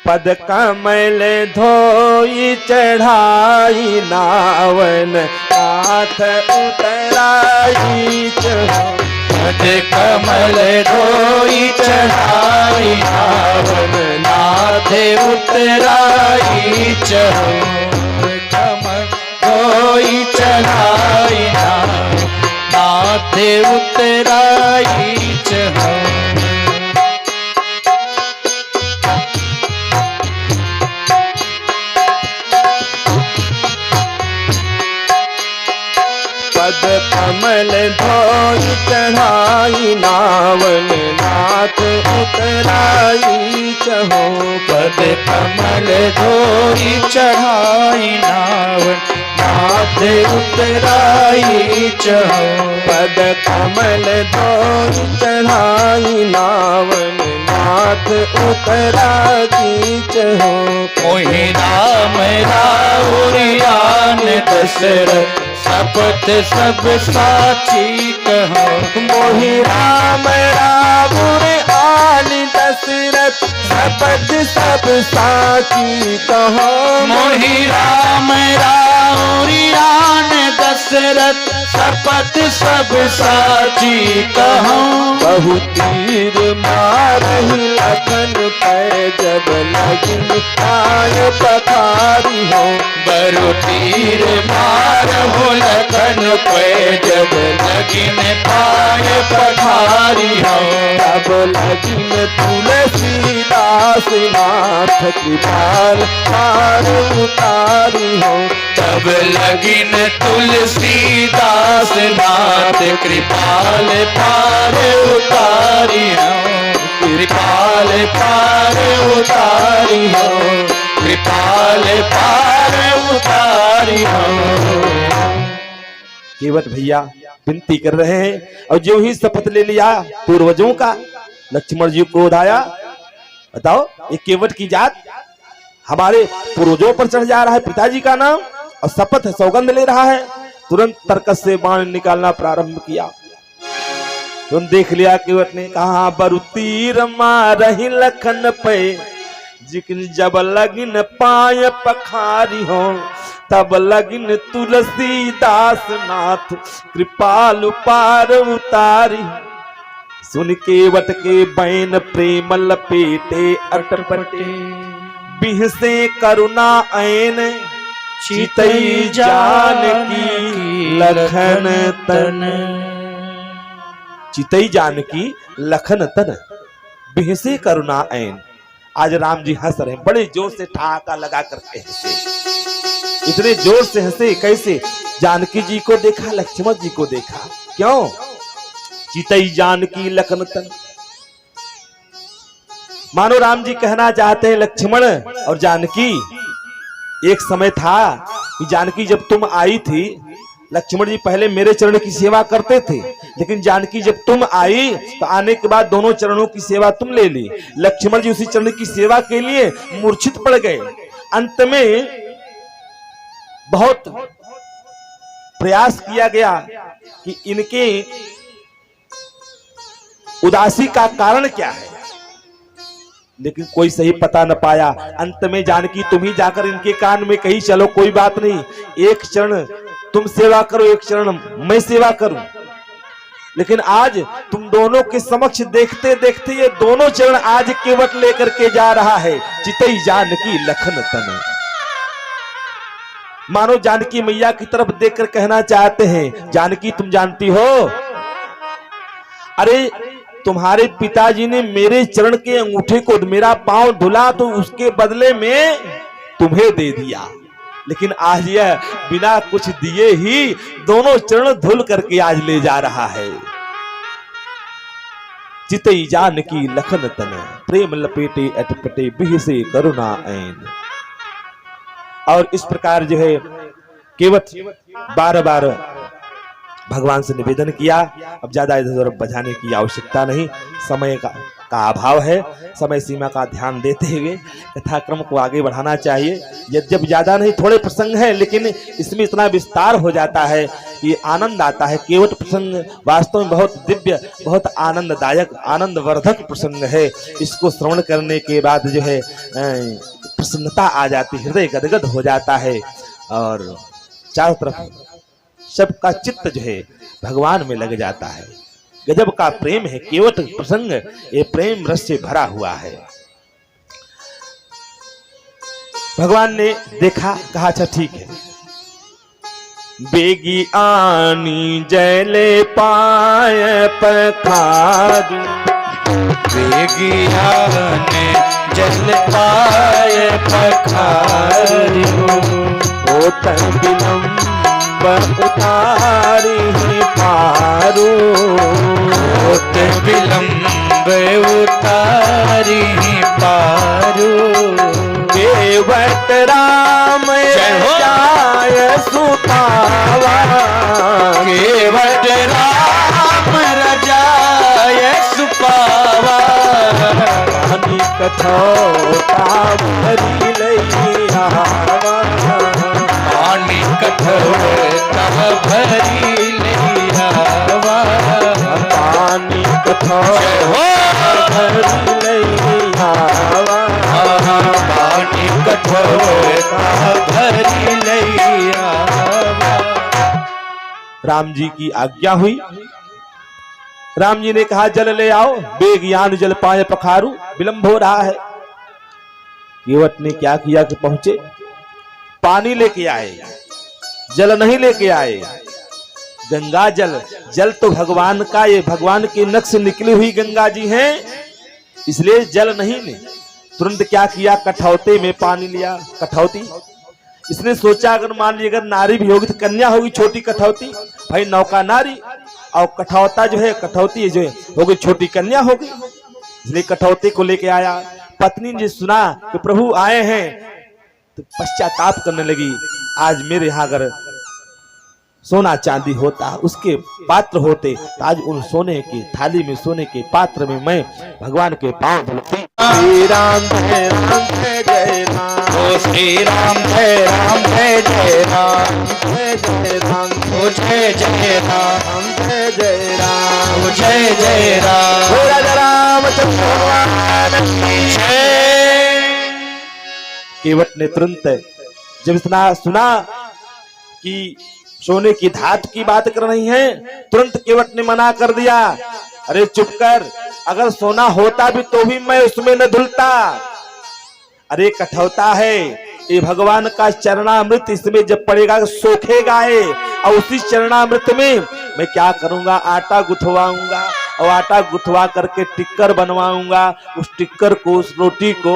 पद कमल धोई, चढ़ाई नावन नाथ उतराई चढ़ाई, पद कमल धोई, चढ़ाई नावन नाथ उतराई चढ़ाई। उतराई चहो। पद कमल धोई चढ़ाई नावन नाथ उतराई चहो। पद कमल धोई चढ़ाई नावन नाथ उतराई चहो। पद कमल धोई चढ़ाई नावन नाथ उतराई चहो। मोहि राम राउरियान दशरथ शपथ सब साची कहो। मोहि राम रावण आन दशरथ शपथ सब साची कहो। मोहि राम राउरियान दशरथ शपथ सब साची कहो। बहु तीर मारहि लखन पे जब लगिन आय पखारी हो। बरु तीर मारहु लखन पे जब लगिन पाय पठारी हो। तब लगिन तुलसीदास नाथ कृपाल पार उतारी हो। तब लगिन तुलसीदास नाथ कृपाल पार उतारी हो। कृपाल पार उतारी हो। कृपाल पार उतारी हो। केवट भैया विनती कर रहे हैं और जो ही शपथ ले लिया पूर्वजों का, लक्ष्मण जी को उठाया। बताओ ये केवट की जात हमारे पूर्वजों पर चढ़ जा रहा है, पिताजी का नाम, और शपथ सौगंध ले रहा है। तुरंत तर्कस से बाण निकालना प्रारंभ किया। तुरंत देख लिया केवट ने, कहा बरु तीर मारहि लखन पे जिकिन जब लगिन पाय पखारी हो। तब लगिन तुलसीदास नाथ कृपाल पार उतारी। सुन केवट के बैन प्रेम लपेटे अटपटे बिहसे करुणा ऐन चितई जानकी लखन तन। चितई जानकी लखन तन बिहसे करुणा ऐन। आज राम जी हंस रहे हैं, बड़े जोर से ठहाका लगा करके हंसे। इतने जोर से हंसे कैसे? जानकी जी को देखा, लक्ष्मण जी को देखा। क्यों? चितई जानकी लखन तन। मानो राम जी कहना चाहते हैं लक्ष्मण और जानकी, एक समय था कि जानकी जब तुम आई थी, लक्ष्मण जी पहले मेरे चरण की सेवा करते थे, लेकिन जानकी जब तुम आई तो आने के बाद दोनों चरणों की सेवा तुम ले ली। लक्ष्मण जी उसी चरण की सेवा के लिए मूर्छित पड़ गए। अंत में बहुत प्रयास किया गया कि इनके उदासी का कारण क्या है, लेकिन कोई सही पता न पाया। अंत में जानकी तुम ही जाकर इनके कान में कही, चलो कोई बात नहीं, एक चरण तुम सेवा करो, एक चरण मैं सेवा करूं। लेकिन आज तुम दोनों के समक्ष देखते देखते ये दोनों चरण आज केवट लेकर के जा रहा है। चितई जानकी लखन तन। मानो जानकी मैया की तरफ देखकर कहना चाहते हैं, जानकी तुम जानती हो, अरे तुम्हारे पिताजी ने मेरे चरण के अंगूठे को, मेरा पांव धुला तो उसके बदले में तुम्हें दे दिया, लेकिन आज यह बिना कुछ दिए ही दोनों चरण धुल करके आज ले जा रहा है। चितई जानकी लखन तन प्रेम लपेटे अटपटे बिहसे करुणा ऐन। और इस प्रकार जो है केवट बार बार भगवान से निवेदन किया। अब ज्यादा इधर उधर बजाने की आवश्यकता नहीं, समय का अभाव है। समय सीमा का ध्यान देते हुए कथाक्रम को आगे बढ़ाना चाहिए। यद्यप ज्यादा नहीं, थोड़े प्रसंग हैं, लेकिन इसमें इतना विस्तार हो जाता है कि आनंद आता है। केवट प्रसंग वास्तव में बहुत दिव्य, बहुत आनंददायक, आनंदवर्धक प्रसंग है। इसको श्रवण करने के बाद जो है प्रसन्नता आ जाती, हृदय गदगद हो जाता है और चारों तरफ सबका चित्त जो है भगवान में लग जाता है। गजब का प्रेम है केवट प्रसंग, ये प्रेम रस से भरा हुआ है। भगवान ने देखा, कहा अच्छा ठीक है, बेगी आनी जले पाय पखारू, बेगिया ने जल पाए पखारू, होत विलंब उतारी पारू, होत विलंब उतारी पारू। केवट राम जाय सुपावा, केवट राम रजाय सुपावा, रानी कठौता भरी लैयावा, पानी कठौता भरी लियावा, पानी कठौता भरी लैयावा, पानी कठौता भरी लियावा। राम जी की आज्ञा हुई। राम जी ने कहा जल ले आओ, बेगियान जल पाए पखारू, विलंब हो रहा है। केवट ने क्या किया कि पहुंचे, पानी लेके आए, जल नहीं लेके आए। गंगा जल, जल तो भगवान का, ये भगवान के नख से निकली हुई गंगा जी हैं, इसलिए जल नहीं ले। तुरंत क्या किया, कठौते में पानी लिया। कठौती, इसने सोचा अगर मान लीजिए अगर नारी भी होगी तो कन्या होगी, छोटी कठौती, भाई नौका नारी, और कठौता जो है, कठौती जो है होगी छोटी कन्या होगी, इसलिए कठौती को लेके आया। पत्नी ने सुना कि प्रभु आए हैं तो पश्चाताप करने लगी, आज मेरे यहाँ अगर सोना चांदी होता, उसके पात्र होते, तो आज उन सोने की थाली में, सोने के पात्र में मैं भगवान के पांव धुलती। श्री राम जय राम जय जय राम, ओ श्री राम जय राम जय जय राम, जय जय राम, ओ जय जय राम, जय जय राम, ओ जय जय राम, ओ राजा रामचंद्र भगवान की जय। केवट ने तुरंत जब इतना सुना कि सोने की धात की बात कर रही है, तुरंत केवट ने मना कर दिया, अरे चुप कर, अगर सोना होता भी तो भी मैं उसमें न धुलता। अरे कठौता है, ये भगवान का चरणामृत, इसमें जब पड़ेगा सोखेगा ये, और उसी चरणामृत में मैं क्या करूंगा, आटा गुथवाऊंगा, और आटा गुथवा करके टिक्कर बनवाऊंगा। उस टिक्कर को, उस रोटी को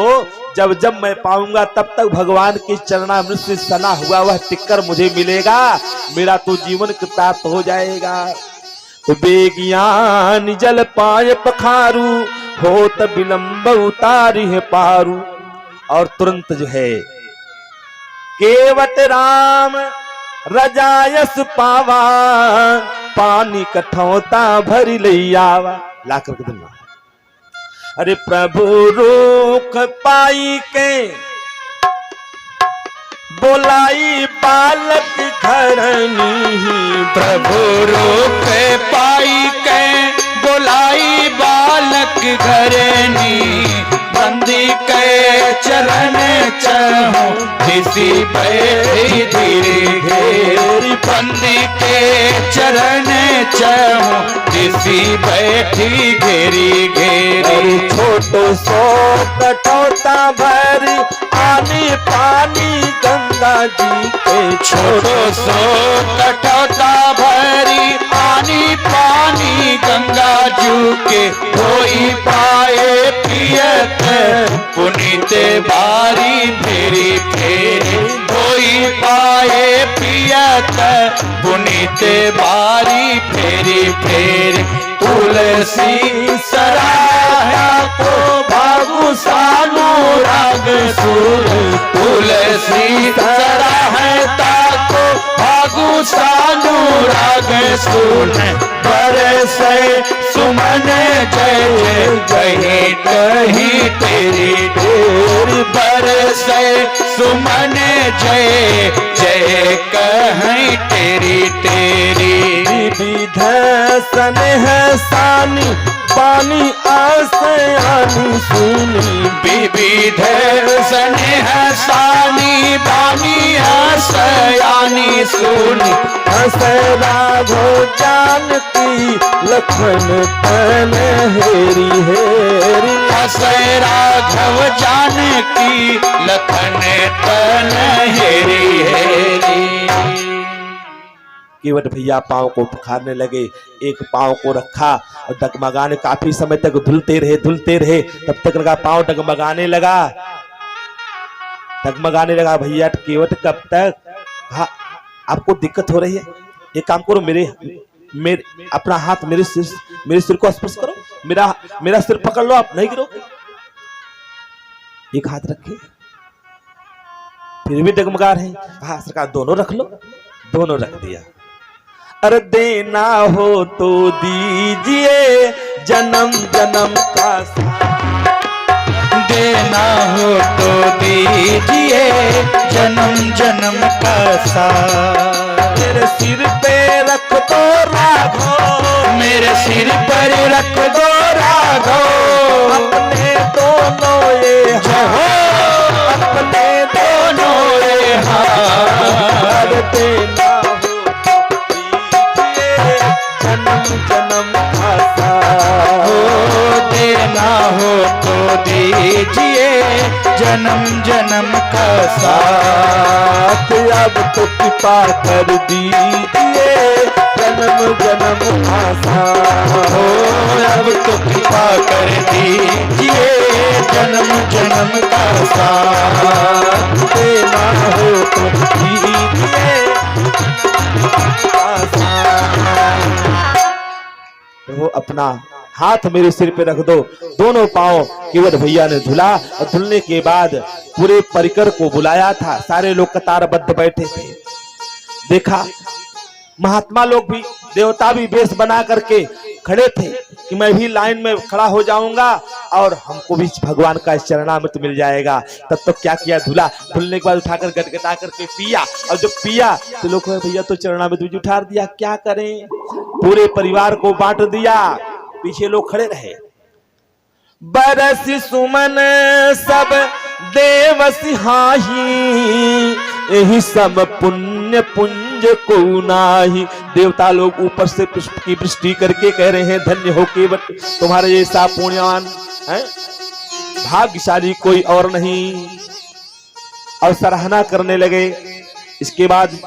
जब जब मैं पाऊंगा तब तक भगवान के चरणामृत से सना हुआ वह टिक्कर मुझे मिलेगा, मेरा तो जीवन कृतार्थ हो जाएगा। तो बेगियान जल पाए पखारू, होत विलंब उतारी है पारू। और तुरंत जो है केवट राम रजायस पावा, पानी कठौता भरी लैयावा, ला करके दूंगा। अरे प्रभु रोक पाई के बोलाई बालक घरनी, प्रभु रोक पाई के बोलाई बालक घरनी, बंदी के चरण चहु किसी बैठी धीरे घेरी, बंदी के चरण चहु किसी बैठी घेरी घेरी। छोटो सो कठौता भरी पानी पानी गंगा जी के, छोटो सो कठौता भरी पानी पानी गंगा जू के, धोई पाए पियत पुनीत बारी फेरी फेरी, धोई पाए पियत पुनीत बारी फेरी फेरी। तुलसी सराया को भागु सानु राग सुर, तुलसी सराहता को भागु सानु राग सुन, बरसे सुमन जय जय कही तेरी ढेर, बरसे सुमन जय जय कहीं तेरी तेरी। विविध स्नेह सानी पानी आसयानी सुनी, विविध स्नेह सानी बानी आसयानी सुनी, हस राघो जानकी लखन तन हेरी हेरी, हस राघव जानकी लखन तन हेरी हेरी। केवट भैया पाँव को पुकारने लगे। एक पाँव को रखा और डगमगाने, काफी समय तक धुलते रहे। तब तक लगा पाँव डगमगाने लगा। भैया केवट कब तक? हाँ, आपको दिक्कत हो रही है, एक काम करो, मेरे अपना हाथ मेरे सिर को स्पर्श करो, मेरा सिर पकड़ लो, आप नहीं गिरोगे। एक हाथ रखे, फिर भी डगमगा रहे। हाँ सरकार, दोनों रख लो। दोनों रख दिया। अरे देना हो तो दीजिए जन्म जन्म का साथ, देना हो तो दीजिए जन्म जन्म का साथ। मेरे सिर पे रख दो राघव, मेरे सिर पर रख दो राघव, अपने दोनों ये हाथ, अपने दोनों ये हाथ। देना देना हो तो दीजिए जन्म जन्म का साथ। अब तो कृपा कर दीजिए जन्म जन्म का साथ। अब तो कृपा कर दीजिए जन्म जन्म का साथ। देना हो तो दीजिए तो अपना हाथ मेरे सिर पे रख दो। दोनों पांव केवट भैया ने धुला और धुलने के बाद पूरे परिकर को बुलाया था। सारे लोग कतारबद्ध बैठे थे। देखा महात्मा लोग भी, देवता भी वेश बना करके खड़े थे कि मैं भी लाइन में खड़ा हो जाऊंगा और हमको भी भगवान का चरणामृत मिल जाएगा। तब तो क्या किया, धुला, धुलने के बाद उठाकर गटगटा करके पिया। और जब पिया तो लोग भैया तो चरणामृत भी उठा दिया, क्या करें, पूरे परिवार को बांट दिया। पीछे लोग खड़े रहे। बरस सुमन सब देव सिहाही, यही सब पुण्य पुंज को नाही। देवता लोग ऊपर से पुष्प की वृष्टि करके कह रहे हैं, धन्य हो केवट, तुम्हारे जैसा पुण्यवान है, भाग्यशाली कोई और नहीं। और सराहना करने लगे। इसके बाद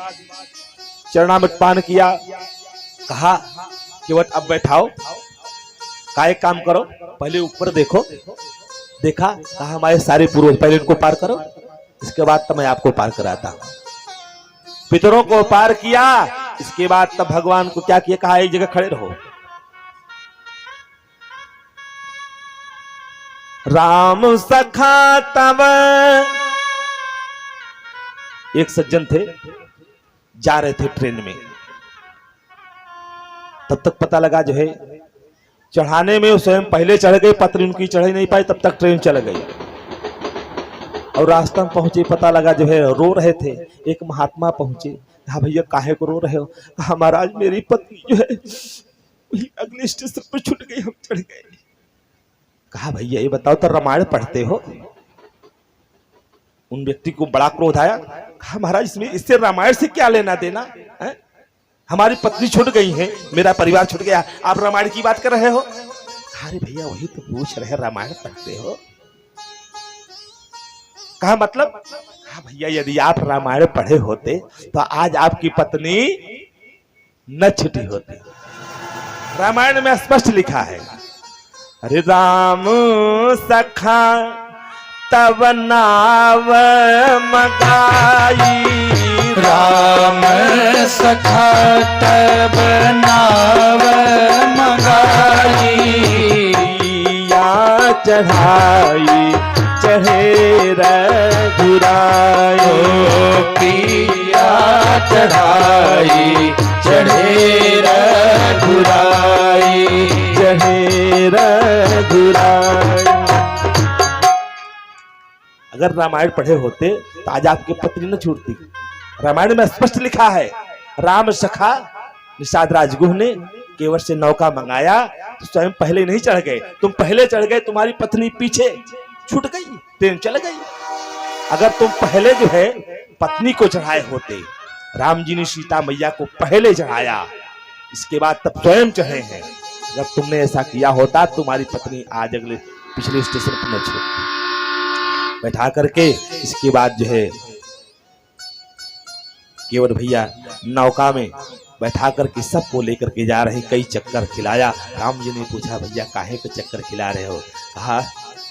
चरणामृत पान किया। कहा केवट अब बैठाओ, का एक काम करो, पहले ऊपर देखो। देखा, कहा हमारे सारे पूर्वज, पहले इनको पार करो, इसके बाद तो मैं आपको पार कराता हूं। पितरों को पार किया। इसके बाद तब भगवान को क्या किया, कहा एक जगह खड़े रहो। राम सखा तब, एक सज्जन थे, जा रहे थे ट्रेन में। तब तक पता लगा जो है चढ़ाने में स्वयं पहले चढ़ गए, पत्नी उनकी चढ़ ही नहीं पाई, तब तक ट्रेन चल गई। और रास्ता में पहुंचे, पता लगा जो है रो रहे थे। एक महात्मा पहुंचे, हाँ भैया काहे को रो रहे हो? कहा महाराज मेरी पत्नी जो है अगले स्टेशन पर छूट गई, हम चढ़ गए। कहा भैया ये बताओ तो रामायण पढ़ते हो? उन व्यक्ति को बड़ा क्रोध आया। कहा महाराज इसमें इससे रामायण से क्या लेना देना है? हमारी पत्नी छूट गई है, मेरा परिवार छूट गया, आप रामायण की बात कर रहे हो? अरे भैया वही तो पूछ रहे, रामायण पढ़ते हो? कहा मतलब? कहा भैया यदि आप रामायण पढ़े होते तो आज आपकी पत्नी न छुटी होती। रामायण में स्पष्ट लिखा है, अरे राम सखा तब नाव मगाई, राम सखा तब नाव मगाई, या चढ़ाई चढ़े रघुराई, पिया चढ़ाई चढ़े रघुराई, चढ़े रघुराई। अगर रामायण पढ़े होते तो आज आपकी पत्नी न छूटती। रामायण में स्पष्ट लिखा है, राम सखा निषाद राजगुह ने केवट से नौका मंगाया तो स्वयं पहले नहीं चढ़ गए, तुम पहले चढ़ गए, तुम्हारी पत्नी पीछे छूट गई, ट्रेन चल गई। अगर तुम पहले जो है पत्नी को चढ़ाए होते, राम जी ने सीता मैया को पहले चढ़ाया, इसके बाद तब स्वयं चढ़े हैं। अगर तुमने ऐसा किया होता तुम्हारी पत्नी आज अगले पिछले स्टेशन पर न छूटती। बैठा करके इसके बाद जो है केवट भैया नौका में बैठा करके सबको लेकर के जा रहे, कई चक्कर खिलाया। राम जी ने पूछा भैया काहे को चक्कर खिला रहे हो? कहा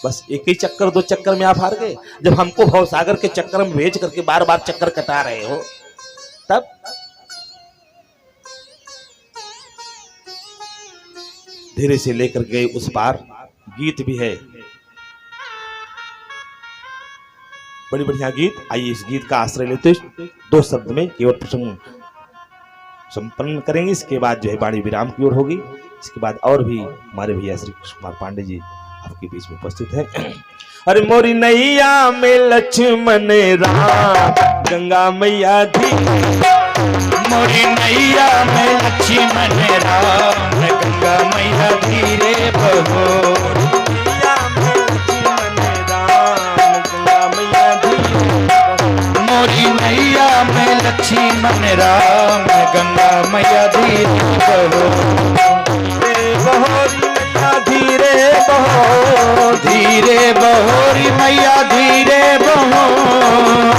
बस एक ही चक्कर, 2 चक्कर में आप हार गए, जब हमको भवसागर के चक्कर में भेज करके बार बार चक्कर कटा रहे हो तब। धीरे से लेकर गए उस पार। गीत भी है, बड़ी बढ़िया गीत। आइए इस गीत का आश्रय लेते 2 शब्द में केवल प्रसंग संपन्न करेंगे। इसके बाद जो है वाणी विराम की ओर होगी। इसके बाद और भी हमारे भैया श्री कृष्ण कुमार पांडे जी आपके बीच में उपस्थित है। अरे मोरी नैया में लक्ष्मण राम गंगा मैया धी, मोरी नैया में लक्ष्मण राम गंगा मैया धीरे बहो। मोरी नैया में लक्ष्मण राम गंगा मैया धीरे बहो। धीरे बहो धीरे बहोरी मैया धीरे बहो।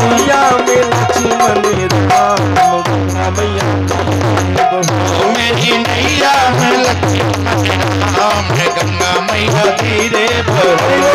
मैया में लक्ष्मण राम गंगा मैया बहो। मेरी नैया में लक्ष्मण राम गंगा मैया धीरे बहो।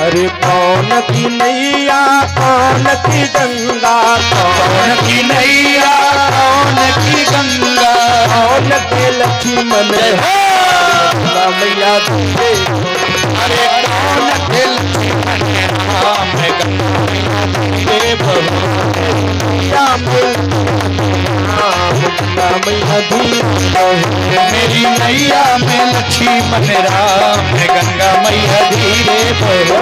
अरे कौन की नैया कौन की गंगा, कौन की नैया कौन की गंगा, कौन के लक्ष्मण गंगा मैया धीरे। अरे कौन के लक्ष्मण राम गंगा मैया धीरे बहो। मैया में राम गंगा मैया धीरे बहो। मेरी नैया में लक्ष्मण राम गंगा मैया धीरे बहो।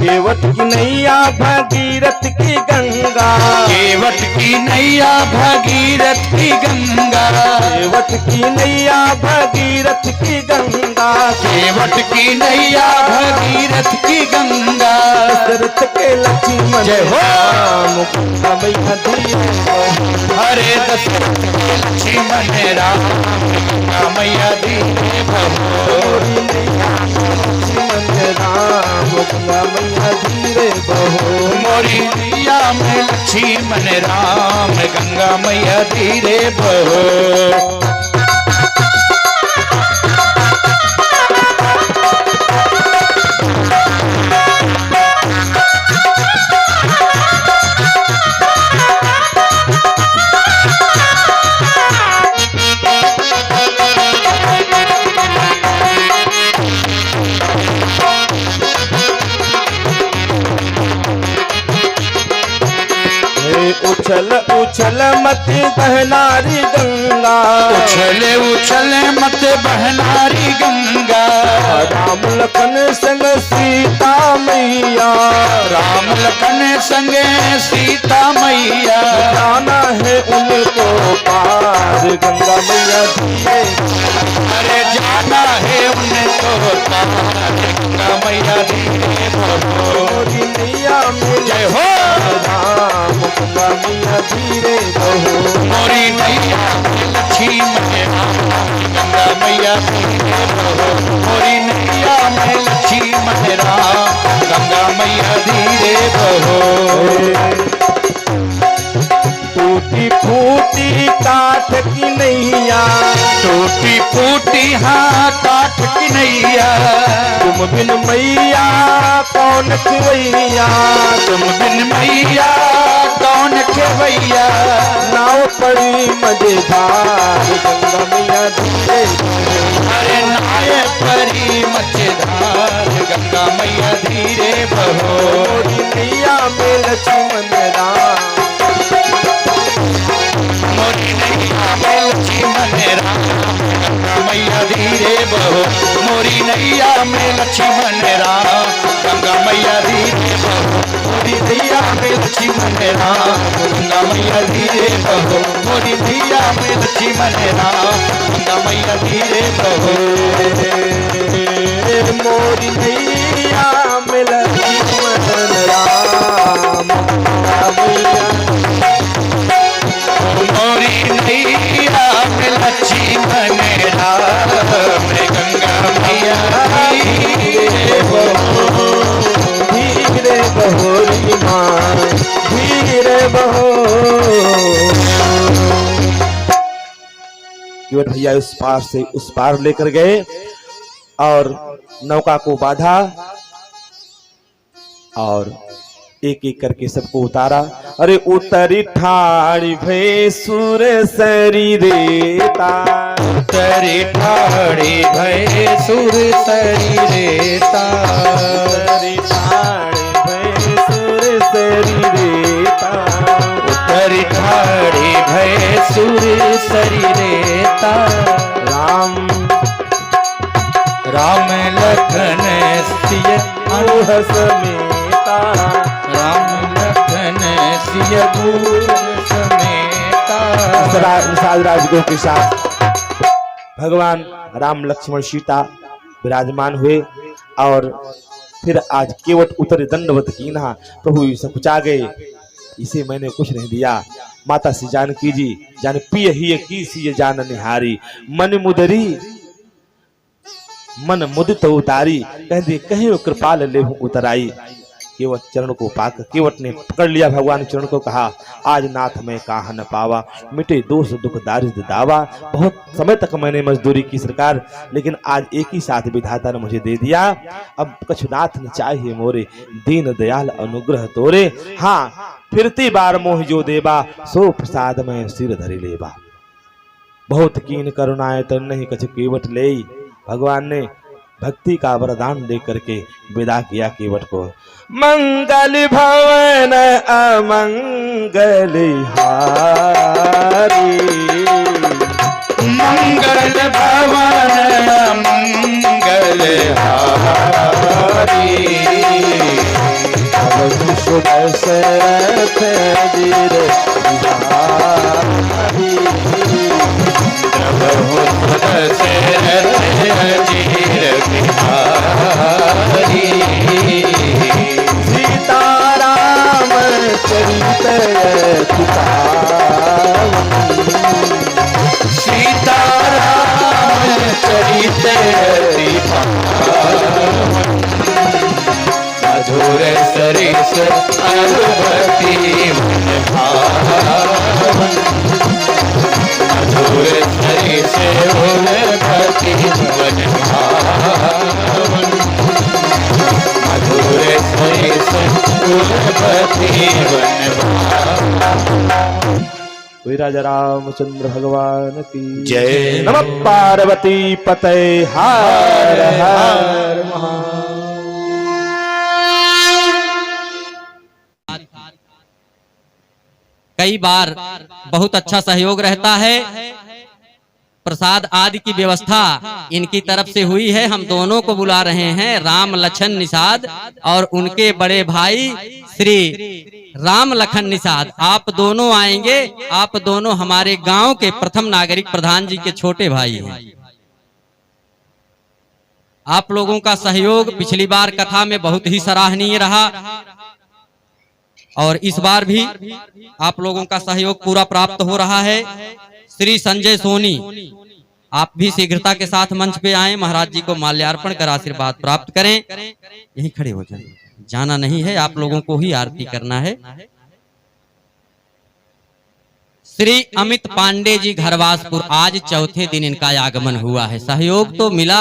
केवट की नैया भगीरथ की गंगा, केवट की नैया भगीरथ की गंगा, केवट की नैया भगीरथ की गंगा, केवट की नैया भगीरथ की गंगा। दशरथ के लक्ष्मण जय हो। राम गंगा मैया धीरे बहो। हरे दशरथ के लक्ष्मण राम गंगा मैया धीरे बहो। मोरी नैया लक्ष्मण राम गंगा मैया धीरे बहो। मोरी नैया में लक्ष्मण राम गंगा मैया धीरे बहो। उछल उछल मत बहनारी गंगा, उछले उछले मत बहनारी गंगा। राम लखन संग सीता मैया, राम लखन संगे सीता मैया। जाना है उनको पार गंगा मैया धीरे। अरे जाना है उनको पार गंगा मैया धीरे बहो। मोरी नैया में जय हो। राम गंगा मैया धीरे बहो। मोरी नैया में लक्ष्मण राम गंगा मैया धीरे बहो। मोरी नैया में लक्ष्मण राम गंगा मैया धीरे बहो। टूटी फूटी काठ की नैया, टूटी टूटी फूटी हाँ काट की नैया, तुम बिन मैया कौन खवैया, तुम बिन मैया कौन खेवैया। नाव पड़ी मजेदार गंगा मैया धीरे, अरे नाय परी मजेदार गंगा मैया धीरे बहो। मोरी नैया में लक्ष्मण राम, मोरी नैया में लक्ष्मण राम, गंगा मैया धीरे बहो। मोरी नैया में लक्ष्मण राम, गंगा मैया धीरे बहो। मोरी नैया में लक्ष्मण राम, गंगा मैया धीरे बहो। मोरी नैया में लक्ष्मण राम, गंगा मैया धीरे बहो। मोरी नैया में लक्ष्मण राम, मोरी नैया में लक्ष्मण राम, गंगा मैया धीरे बहो। धीरे बहो री माँ, धीरे बहो। केवट भैया उस पार से उस पार लेकर गए और नौका को बांधा और एक एक करके सबको उतारा। अरे उतरी ठाड़ी भे सुर सरी रेता, उतरी ठाड़ी भय सुर सरी रेता, उतरी ठाड़ी भे सुर सरी रेता, उतरी ठाड़ी भय सुर सरी रेता। राम राम लखन सिय अनुह समेता, राम लखन सिय दूर समेता। निषाद राजगुरु के साथ भगवान राम लक्ष्मण सीता विराजमान हुए और फिर आज केवट उतर दंडवत कीन्हा, प्रभु सकुचा गए, इसे मैंने कुछ नहीं दिया। माता से जानकी जी जान पिय ही की सी जान निहारी, मन मुदरी मन मुदित उतारी, कह दे कहे कृपाल लेहु उतराई। केवट चरण को पाकर केवट ने पकड़ लिया भगवान चरण को, कहा आज नाथ मैं काह न पावा, मिटे दोष दुख दारिद्र दावा। बहुत समय तक मैंने मजदूरी की सरकार, लेकिन आज एक ही साथ विधाता ने मुझे दे दिया। अब कछुनाथ न चाहिए मोरे, दीन दयाल अनुग्रह तोरे। हाँ फिरती बार मोह जो देवा, सो प्रसाद में सिर धरि लेवा। बहुत कीन करुणाए तो नहीं कछ केवट ले। भगवान ने भक्ति का वरदान दे करके विदा किया केवट को। मंगल भवन अमंगल हारी, मंगल भवन मंगल हारी, शुभ दशरथ दीर बिहारी, सीताराम चरित सीताराम चरित मधुर सरिस अनुभति मन भावन, मधुर सरिस अनुभति मन भावन, मधुर सरिस अनुभति मन भावन। राजा रामचंद्र भगवान की जय। नमः पार्वती पते हर हर महादेव। कई बार बहुत अच्छा सहयोग रहता है, प्रसाद आदि की व्यवस्था इनकी तरफ से हुई है। हम दोनों को बुला रहे हैं, राम लखन निषाद और उनके बड़े भाई श्री राम लखन निषाद। आप दोनों आएंगे, आप दोनों हमारे गांव के प्रथम नागरिक प्रधान जी के छोटे भाई हैं। आप लोगों का सहयोग पिछली बार कथा में बहुत ही सराहनीय रहा और इस बार भी आप लोगों का सहयोग पूरा प्राप्त हो रहा है। श्री संजय सोनी, आप भी शीघ्रता के साथ मंच पे आए, महाराज जी को माल्यार्पण कर आशीर्वाद प्राप्त करें। यहीं खड़े हो जाएं, जाना नहीं है, आप लोगों को ही आरती करना है। श्री अमित पांडे जी घरवासपुर, आज चौथे दिन इनका आगमन हुआ है। सहयोग तो मिला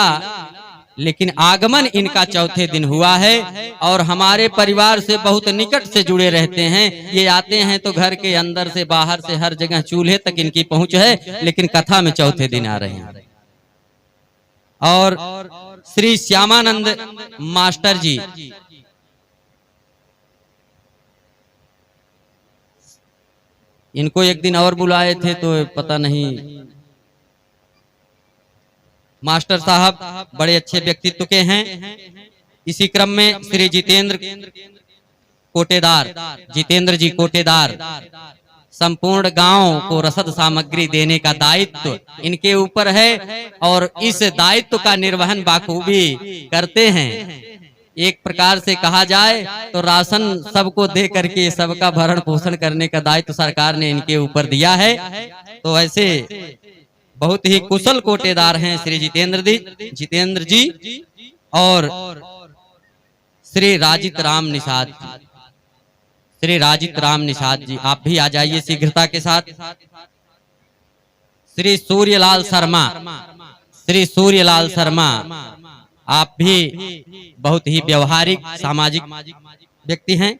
लेकिन आगमन इनका चौथे दिन हुआ है और हमारे परिवार से बहुत निकट से जुड़े रहते हैं। ये आते हैं तो घर के अंदर से बाहर से हर जगह चूल्हे तक इनकी पहुंच है, लेकिन कथा में चौथे दिन आ रहे हैं। और श्री श्यामानंद मास्टर जी, इनको एक दिन और बुलाए थे तो पता नहीं। मास्टर साहब बड़े अच्छे व्यक्तित्व के हैं। इसी क्रम में श्री जितेंद्र कोटेदार, जितेंद्र जी कोटेदार, संपूर्ण गांव को रसद सामग्री देने का दायित्व इनके ऊपर है और इस दायित्व का निर्वहन बाखूबी करते हैं। एक प्रकार से कहा जाए तो राशन सबको दे करके सबका भरण पोषण करने का दायित्व सरकार ने इनके ऊपर दिया है। तो ऐसे बहुत ही कुशल कोटेदार हैं श्री जितेंद्र जी और श्री राजित राम निषाद, श्री राजित राम निषाद जी, आप भी आ जाइए शीघ्रता के साथ। श्री सूर्यलाल शर्मा, श्री सूर्यलाल शर्मा, आप भी बहुत ही व्यवहारिक सामाजिक व्यक्ति हैं।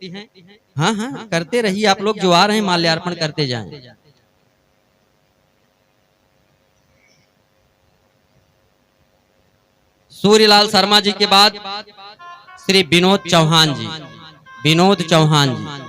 हाँ हाँ, करते रहिए, आप लोग जो आ रहे हैं माल्यार्पण करते जाएं। सूर्यलाल शर्मा जी के बाद श्री विनोद चौहान जी, विनोद चौहान जी,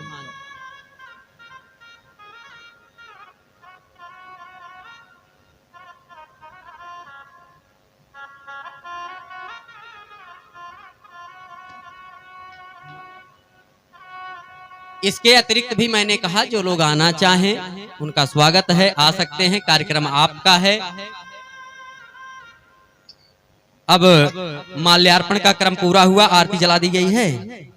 इसके अतिरिक्त भी मैंने कहा जो लोग आना चाहें उनका स्वागत है, आ सकते हैं, कार्यक्रम आपका है। अब माल्यार्पण का क्रम पूरा हुआ, आरती जला दी गई है।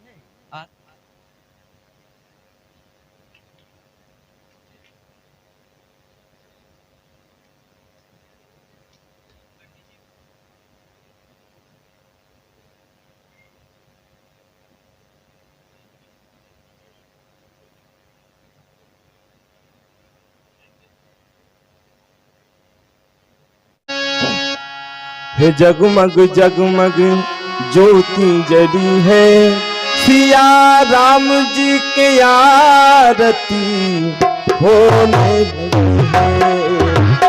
हे जगमग जगमग ज्योति जली है, सिया राम जी के आरती होने लगी है। मेरे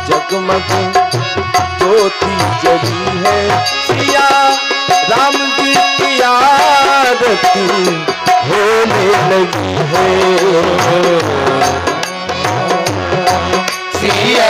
जगमग ज्योति जली है, सिया राम जी की आरती होने लगी है। सिया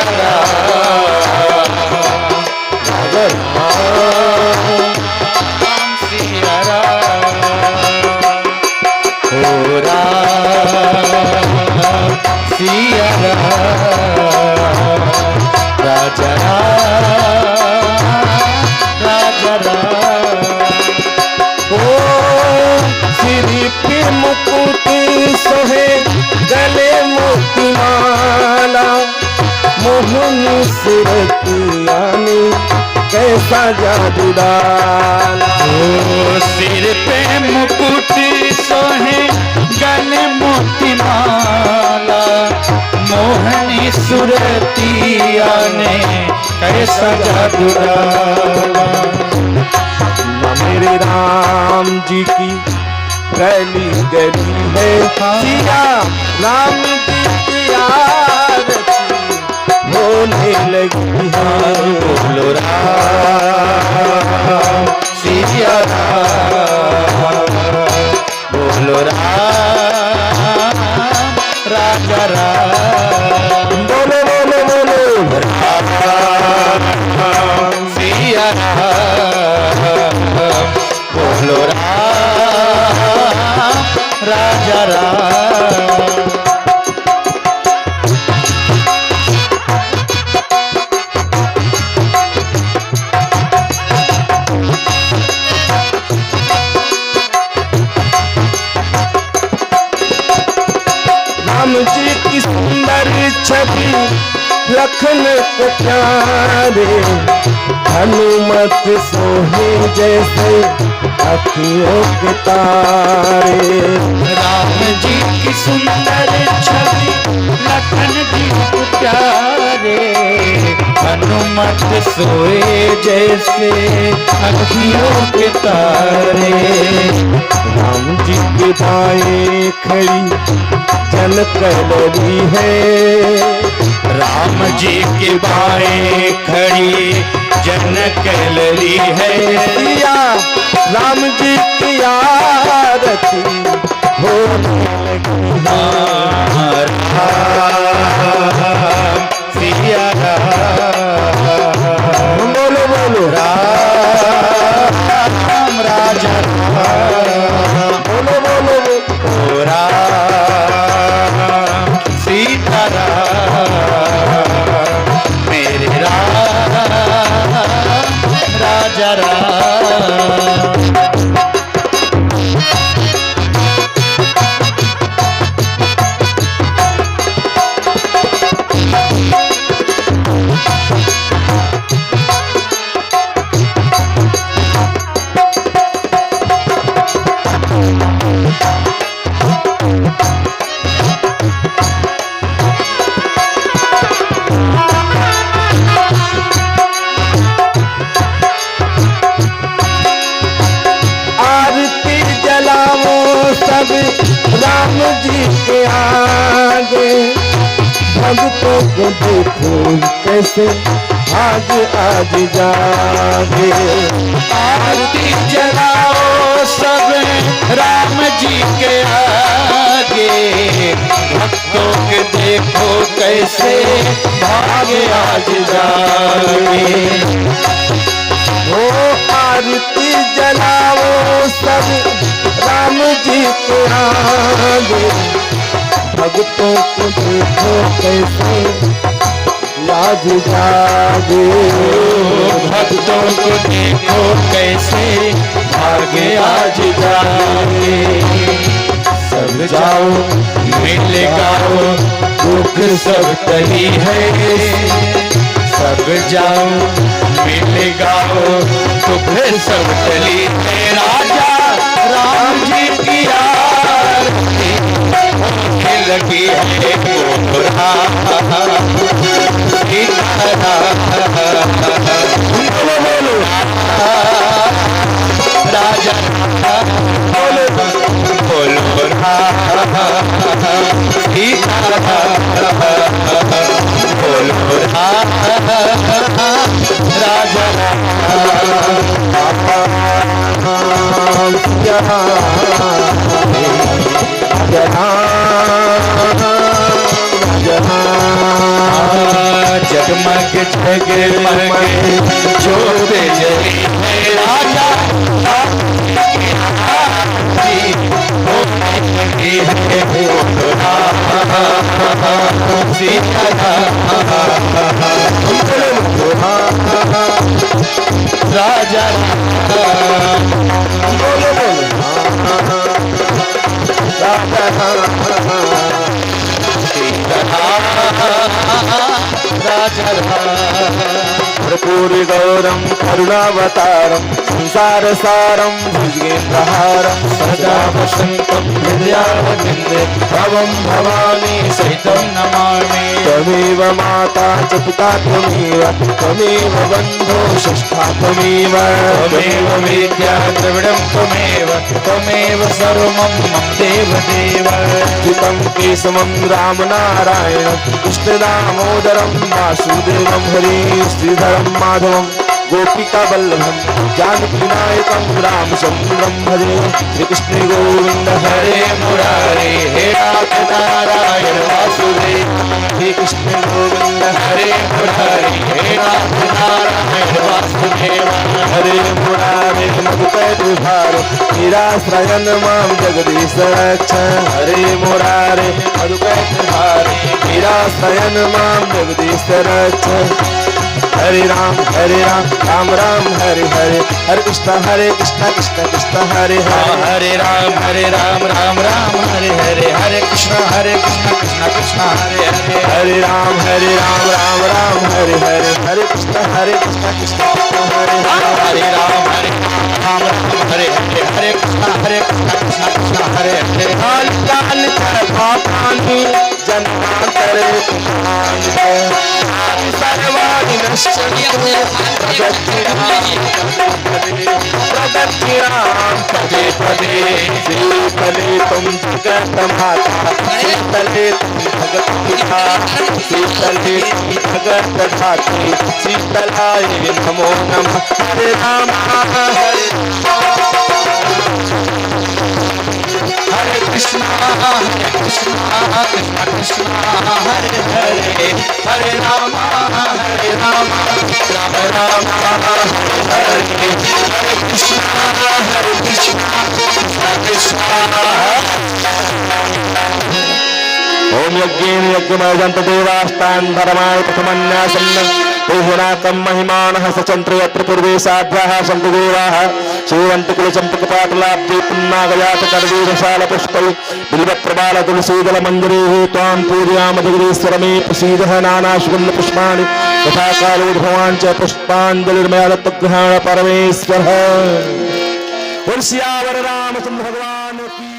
मुकुट सोहे गले मोतीमाला, मोहनी सूरतिया ने कैसा जादू डाला। सिर पे मुकुट सोहे गले मोतीमाला, मोहनी सूरतिया ने कैसा जादू डाला। मेरे राम जी की गली गली है, सिया राम जी की आरती होने लगी है। बोलो राम सिया राम, बोलो राम राजा राम, बोलो बोलो बोलो राम सिया राम, बोलो राम राजा राम। छवि लखन को प्यारे, हनुमत सोहे जैसे अखियों के तारे। राम जी की सुंदर छवि लखन जी को प्यारे, हनुमत सोए जैसे अखियों के तारे। राम जी के बाएं खड़ी जनक लड़ी है, राम जी के बाएं खड़ी जनक लड़ी है। सिया राम जी की आरती होने लगी है। राम सिया राम, बोलो बोलो राम राजा राम, बोलो बोलो बोलो। ओ राम सीता राम, मेरे राम राजा राम। आरती जलाओ सब राम जी के आगे, भक्तों को देखो कैसे आज आज जागे। आरती जलाओ सब राम जी के आगे, भक्तों के देखो कैसे भागे आज जागे। ओ आरती जलाओ सब राम जी के आगे, भक्तों को देखो कैसे आज जागे। भक्तों को देखो कैसे भागे आज जागे। सब जाओ मिल गाओ दुख सब टली है, सब जाओ मिल गाओ दुख सब टली है। राजा राम जी की आरती होने लगी है, गोरा राजा बोलो बोलो सीता बोलो राजा जगमग जगमग ज्योत जली है। राजा राजा बोलो बोलो कर्पूर गौरम करुणावतारम संसार सारम भुजगेन्द्रहारम सदा वसंतं हृदयारविन्दे भवं भवानी सहितं नमामि। त्वमेव माता च पिता त्वमेव, त्वमेव बन्धो षष्ठा त्वमेव, त्वमेव विद्या द्रविडं त्वमेव, त्वमेव सर्वं मम देव देव। चितं केशवं रामनारायणं कृष्णदामोदरं वासुदेवं हरे श्रीधरं माधवं गोपिका वल्लभं जानकीनायकं रामचन्द्रं भजे। श्रीकृष्ण गोविंद हरे मुरारे हे नाथ नारायण वासुदेव, हरे कृष्ण गोविंद हरे मुरारे हे नाथ नारायण वासुदेव। हरे मुरारे मधुकैटभार निराश्रयन मां जगदीश रक्ष। हरे मुरारे मधुकैटभार निराश्रयन मां जगदीश रक्ष। हरे राम राम राम हरे हरे, हरे कृष्ण कृष्ण कृष्ण हरे हरे, हरे राम राम राम हरे हरे, हरे कृष्ण कृष्ण कृष्ण हरे हरे, हरे राम राम राम हरे हरे, हरे कृष्ण कृष्ण कृष्ण हरे हरे, हरे राम राम हरे हरे, हरे कृष्ण कृष्ण कृष्ण हरे हरे, लाल लाल पापानि जन्मांतर सर्वाणि नश्यन्ति प्रगतिराम पदे पदे, शीतले तुम जगत माता, शीतले तुम जगत पिता, शीतले तुम जगत धात्री, शीतलाय नमो नमः। हरे राम हरे कृष्ण कृष्ण कृष्ण हरे हरे, हरे राम राम राम हरे हरे, हरे कृष्ण कृष्ण ओम यज्ञेन यज्ञमयजन्त देवास्तान् धर्माय प्रथमन्यासन्न पूर्णाकं महिमानः सचन्त्र यत्र पूर्वे साध्याः सन्तु देवाः श्रीवन्तिकुलचम्पकपाटलाब्धे पुन्नागजात करवीरशालपुष्पै बिल्वप्रबालतुलसीदलमञ्जरेः त्वां पूजयामजगदीश्वरमे प्रसीदः नानाशुगन्धपुष्पाणि तथा कालोद्भवान् च पुष्पाञ्जलिर्मया दत्तगृहाण परमेश्वरः। बोल सियावर रामचंद्र भगवान की